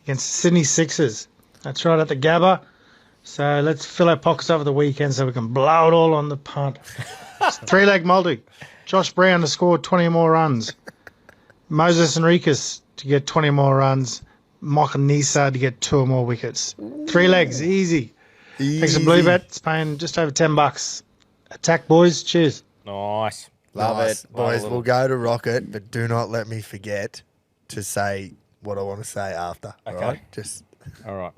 against the Sydney Sixers. That's right, at the Gabba. So let's fill our pockets over the weekend so we can blow it all on the punt. 3-leg multi. Josh Brown to score 20 more runs. Moses Enriquez to get 20 more runs. Michael Nisa to get 2 or more wickets. 3 legs, easy. Thanks for Blue Bet. It's paying just over $10. Attack, boys. Cheers. Nice. Love it. Boys, we'll go to Rocket, but do not let me forget to say what I want to say after. Okay. All right? All right.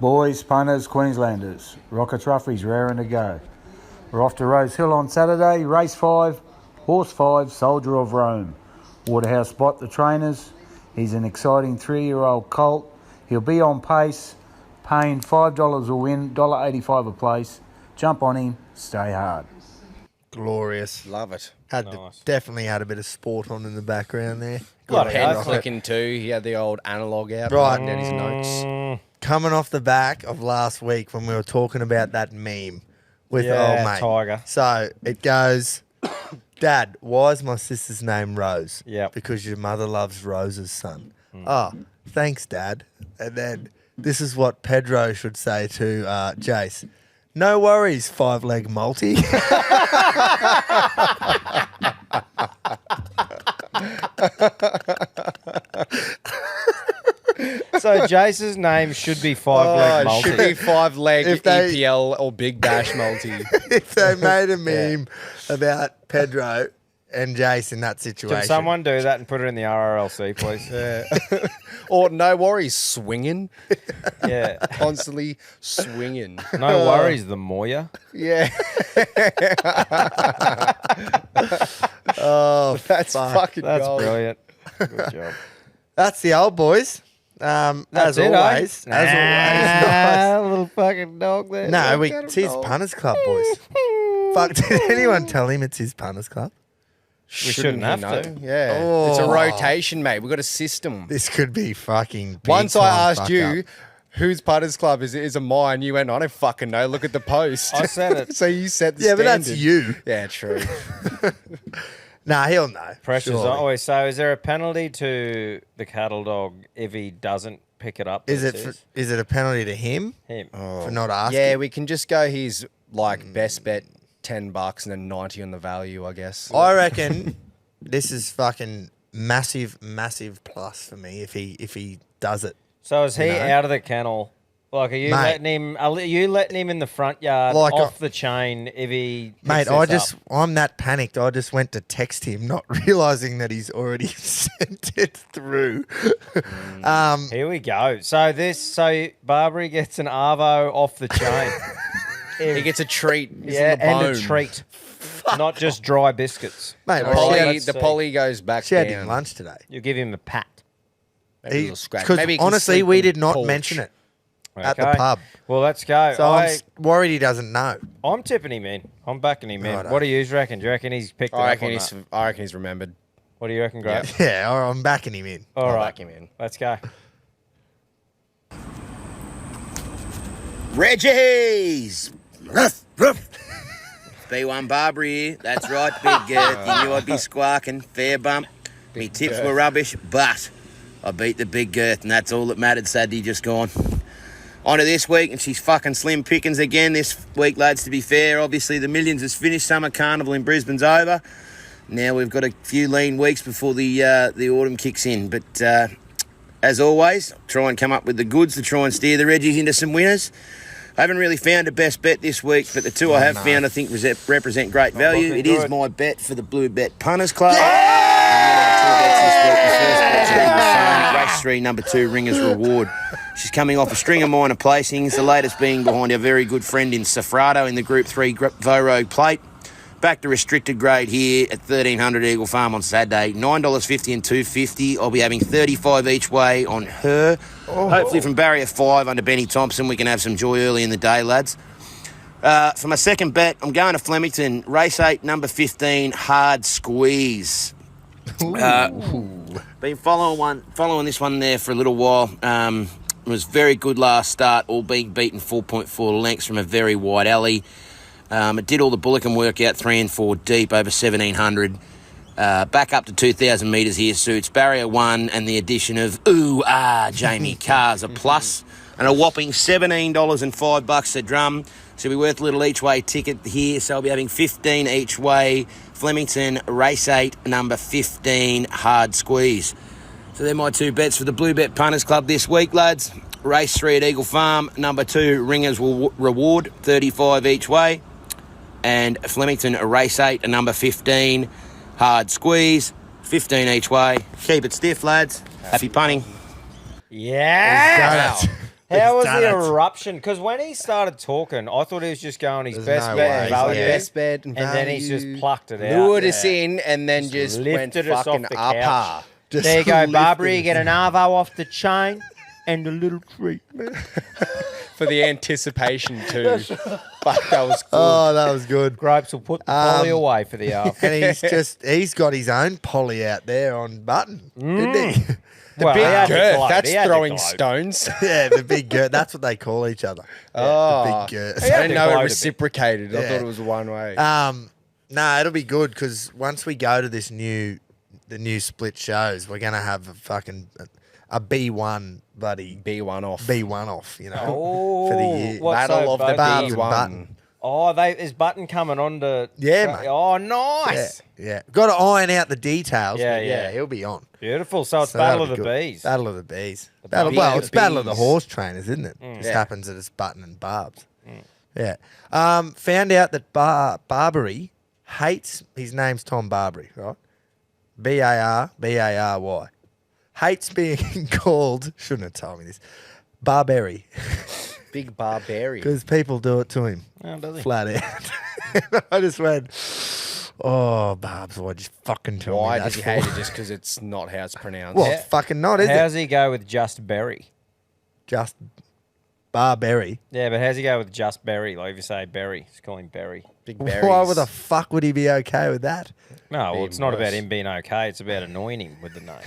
Boys, punters, Queenslanders, Rocket Trophy's raring to go. We're off to Rose Hill on Saturday, race 5, horse 5, Soldier of Rome. Waterhouse Spot, the trainers. He's an exciting 3-year-old colt. He'll be on pace, paying $5 a win, $1.85 a place. Jump on him, stay hard. Glorious. Love it. Definitely had a bit of sport on in the background there. Got head flicking too. He had the old analogue out. Right. Down his notes. Coming off the back of last week when we were talking about that meme with old mate. Tiger. So it goes, Dad, why is my sister's name Rose? Yeah. Because your mother loves Rose's son. Oh, thanks, Dad. And then this is what Pedro should say to Jace. No worries, 5-leg multi. So Jace's name should be 5-leg multi. Should be 5-leg If they- EPL or Big Bash multi. If they made a meme about Pedro and Jace in that situation. Can someone do that and put it in the RRLC, please? Or no worries, swinging. Yeah. Constantly swinging. No worries, the Moya. Yeah. Oh, That's fucking That's gold. brilliant. Good job. That's the old boys. As it, always. eh? As always. Little fucking dog there. No, it's his punters club, boys. Fuck, did anyone tell him it's his punters club? We shouldn't have know? to. Yeah. Oh. It's a rotation, mate. We've got a system. This could be fucking big Once I time asked fuck you, up. whose putters club is it mine, you went, I don't fucking know. Look at the post. I said it. So you set the Yeah, standard. but that's you. Yeah, true. Nah, he'll know. Pressure's surely. on. Always. So is there a penalty to the cattle dog if he doesn't pick it up? Is it a penalty to him him? for not asking? Yeah, we can just go his best bet $10 and then 90 on the value, I guess. I reckon this is fucking massive plus for me if he does it. So is he know? out of the kennel? Like, are you Mate. letting him? Are you letting him in the front yard Like off the chain if he? Mate, picks this up? I'm that panicked. I just went to text him, not realizing that he's already sent it through. Here we go. So Barbary gets an arvo off the chain. He gets a treat. He's Yeah, on the and bone. a treat, not just dry biscuits. Mate, All well, right, she let's The see. poly goes back She had down. him lunch today. You give him a pat. Maybe a little scratch. Because Maybe he can honestly, sleep we in did not porch. mention it at the Okay. pub. Well, let's go. So I'm worried he doesn't know. I'm tipping him in. I'm backing him in. Righto. What do you reckon? Do you reckon he's picked it I up on reckon he's remembered. What do you reckon, Greg? Yeah, or I'm backing him in. All I'll right. back him in. Let's go. Reggies! Ruff, ruff. B1 Barbary here. That's right, big girth. You knew I'd be squawking. Fair bump. Me tips were rubbish, but I beat the big girth, and that's all that mattered. Saturday just gone. On to this week, and she's fucking slim pickings again this week, lads, to be fair. Obviously, the Millions has finished. Summer Carnival in Brisbane's over. Now we've got a few lean weeks before the autumn kicks in. But as always, try and come up with the goods to try and steer the Reggies into some winners. I haven't really found a best bet this week, but the two I have found I think represent great value. It is my bet for the Blue Bet Punters Club. And then I have 2 bets this week. The first bet's going to be race 3, number 2, Ringer's Reward. She's coming off a string of minor placings, the latest being behind our very good friend in Safrado in the Group 3 Vorogue Plate. Back to restricted grade here at 1300 Eagle Farm on Saturday. $9.50 and $2.50. I'll be having 35 each way on her. Hopefully from barrier 5 under Benny Thompson, we can have some joy early in the day, lads. For my second bet, I'm going to Flemington. Race 8, number 15, Hard Squeeze. Been following this one there for a little while. It was very good last start, all being beaten 4.4 lengths from a very wide alley. It did all the Bullock work out 3 and 4 deep over 1,700. Back up to 2,000 metres here suits. Barrier 1 and the addition of Jamie Carr's a plus. and a whopping $17.05 a drum. So it'll be worth a little each way ticket here. So I'll be having 15 each way. Flemington Race 8, number 15, Hard Squeeze. So they're my 2 bets for the Blue Bet Punters Club this week, lads. Race 3 at Eagle Farm, number 2, Ringers will Reward, 35 each way. And Flemington Race 8, number 15, Hard Squeeze, 15 each way. Keep it stiff, lads. Happy punting. Yeah. How was the eruption? Because when he started talking, I thought he was just going his best bet and value. Best bet and then he's just plucked it out. Lured us in and then just went fucking Uppa. There you go, Barbary. You get an arvo off the chain and a little treat. For the anticipation too. But that was good. Oh, that was good. Gropes will put the poly away for the arvo. And he's got his own poly out there on button, didn't he? The big girth, that's throwing stones. Yeah, the big girth. That's what they call each other. Oh. The big girth. I didn't know it reciprocated. I thought it was one way. No, it'll be good because once we go to the new split shows, we're going to have a B1 buddy. B1 off, you know, for the year. Battle of the Barbs B1. Button. Oh, is Button coming on to... Yeah, mate. Oh, nice. Yeah. Got to iron out the details. Yeah, he'll be on. Beautiful. So it's Battle of the Bees. Battle of the Bees. It's Battle of the Horse Trainers, isn't it? This happens that it's Button and Barbs. Yeah. Found out that Barbary hates... His name's Tom Barbary, right? B-A-R-B-A-R-Y. Hates being called... Shouldn't have told me this. Barbary. Big Barbary. Because people do it to him. Oh, does he? Flat out. I just went, oh, Barbs, why'd you fucking tell me that? Why does he hate it just because it's not how it's pronounced? Well, it's fucking not, is it? How's he go with just Berry? Just Barbary. Yeah, but how's he go with just Berry? Like if you say Berry, just call him Berry. Big berries. Why the fuck would he be okay with that? No, well, it's not about him being okay. It's about annoying him with the name.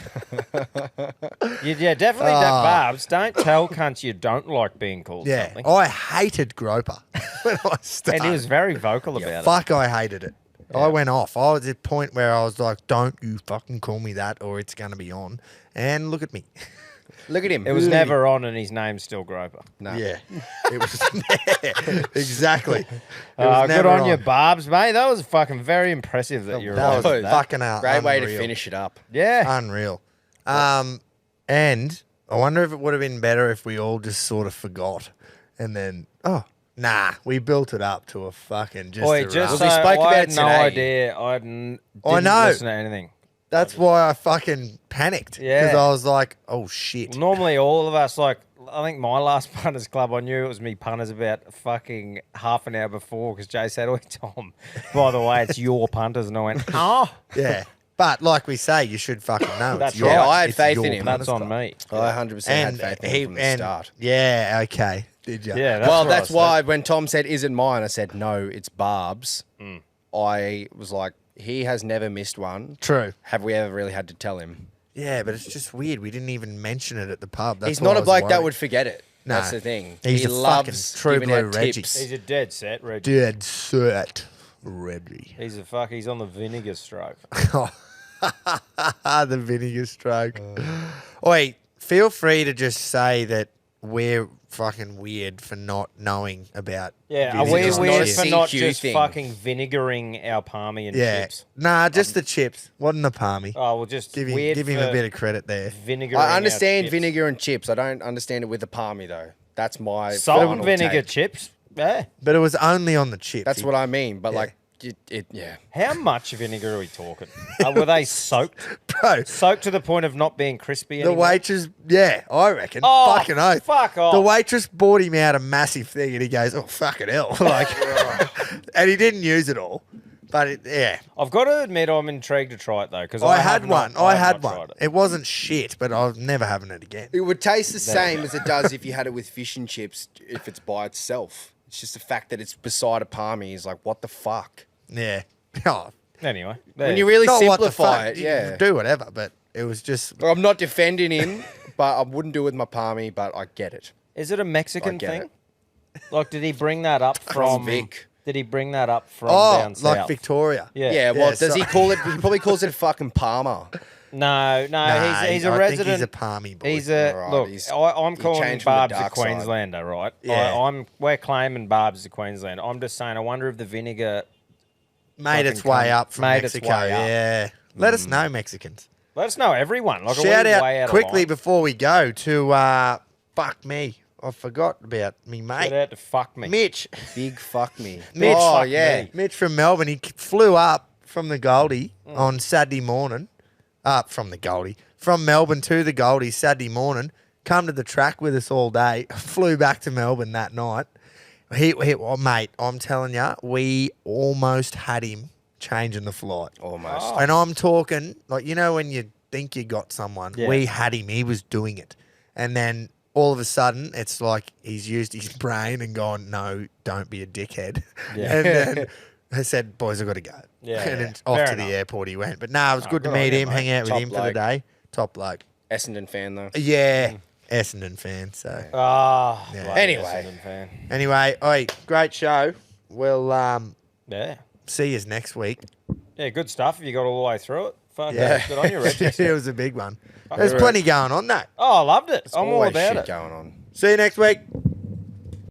Yeah, definitely Barbs. Don't tell cunts you don't like being called something. I hated Groper when I started. And he was very vocal about it. Fuck, I hated it. Yeah. I went off. I was at a point where I was like, don't you fucking call me that or it's going to be on. And look at me. Look at him. It was never on and his name's still Groper. No. Yeah. It was exactly. Good on you, Barbs, mate. That was fucking very impressive that you're that was fucking out. Great way to finish it up. Yeah. Unreal. And I wonder if it would have been better if we all just sort of forgot and then, we built it up to a fucking just we spoke about it today. I had no idea. I didn't listen to anything. That's why I fucking panicked. Yeah. Because I was like, oh, shit. Well, normally all of us, I think my last Punters Club, I knew it was me punters about fucking half an hour before because Jay said, Tom, by the way, it's your punters. And I went, oh. Yeah. But like we say, you should fucking know. That's right. I had faith in him. That's on me. I 100% had faith in him from the start. Yeah, okay. Did you? Yeah, that's why when Tom said, is it mine? I said, no, it's Barb's. I was like, he has never missed one. True. Have we ever really had to tell him? Yeah, but it's just weird. We didn't even mention it at the pub. He's not a bloke that would forget it. No. That's the thing. He loves true giving blue out Reggies. tips. He's a dead set Reggie. Dead set Reggie. He's on the vinegar stroke. The vinegar stroke. Oi, feel free to just say that we're fucking weird for not knowing about. Yeah, are we weird for not just fucking vinegaring our palmy and chips? Nah, just the chips. Wasn't the palmy. Oh, well, just give him a bit of credit there. I understand vinegar and chips. I don't understand it with the palmy though. That's my salt and vinegar chips. Yeah, but it was only on the chips. That's what I mean. But like. How much vinegar are we talking? Were they soaked? Bro. Soaked to the point of not being crispy anymore? The waitress, I reckon. Oh, fucking oath. Fuck off. The waitress bought him out a massive thing and he goes, oh, fucking hell. And he didn't use it all. But, I've got to admit I'm intrigued to try it, though. Because I had one. It wasn't shit, but I was never having it again. It would taste the same as it does if you had it with fish and chips if it's by itself. It's just the fact that it's beside a palmy is like, what the fuck? Yeah. Anyway. When you really simplify it, you do whatever, but it was just... I'm not defending him, but I wouldn't do it with my palmy, but I get it. Is it a Mexican thing? Like, did he bring that up from... Vic. Did he bring that up from down south? Like Victoria. Yeah, well, does he call it... He probably calls it a fucking Palmer. No, he's a resident. Think he's a palmy boy. He's a look. I'm calling Barbs a Queenslander, right? Yeah. We're claiming Barbs as a Queenslander. I'm just saying. I wonder if the vinegar made its way up from Mexico. Yeah. Let us know, Mexicans. Let us know, everyone. Like Shout out quickly before we go to fuck me. I forgot about me, mate. Shout out to fuck me. Mitch. Big fuck me. Mitch. Oh, yeah. Mitch from Melbourne. He flew up from the Goldie on Saturday morning. From Melbourne to the Goldie Saturday morning. Come to the track with us all day. Flew back to Melbourne that night. Mate, I'm telling you, we almost had him changing the flight. Almost. And I'm talking, like, you know when you think you got someone? Yeah. We had him. He was doing it. And then all of a sudden, it's like he's used his brain and gone, no, don't be a dickhead. Yeah. And then I said, boys, I've got to go. Yeah, and then off to the airport he went. But no, it was good to meet him, hang out with him for the day. Top bloke. Essendon fan, though. Yeah. Essendon fan, so. Anyway, great show. We'll see you next week. Yeah, good stuff. If you got all the way through it. Fuck yeah. Good on you, Reggies. It was a big one. There's plenty going on, though. Oh, I loved it. I'm all about it. Going on. See you next week.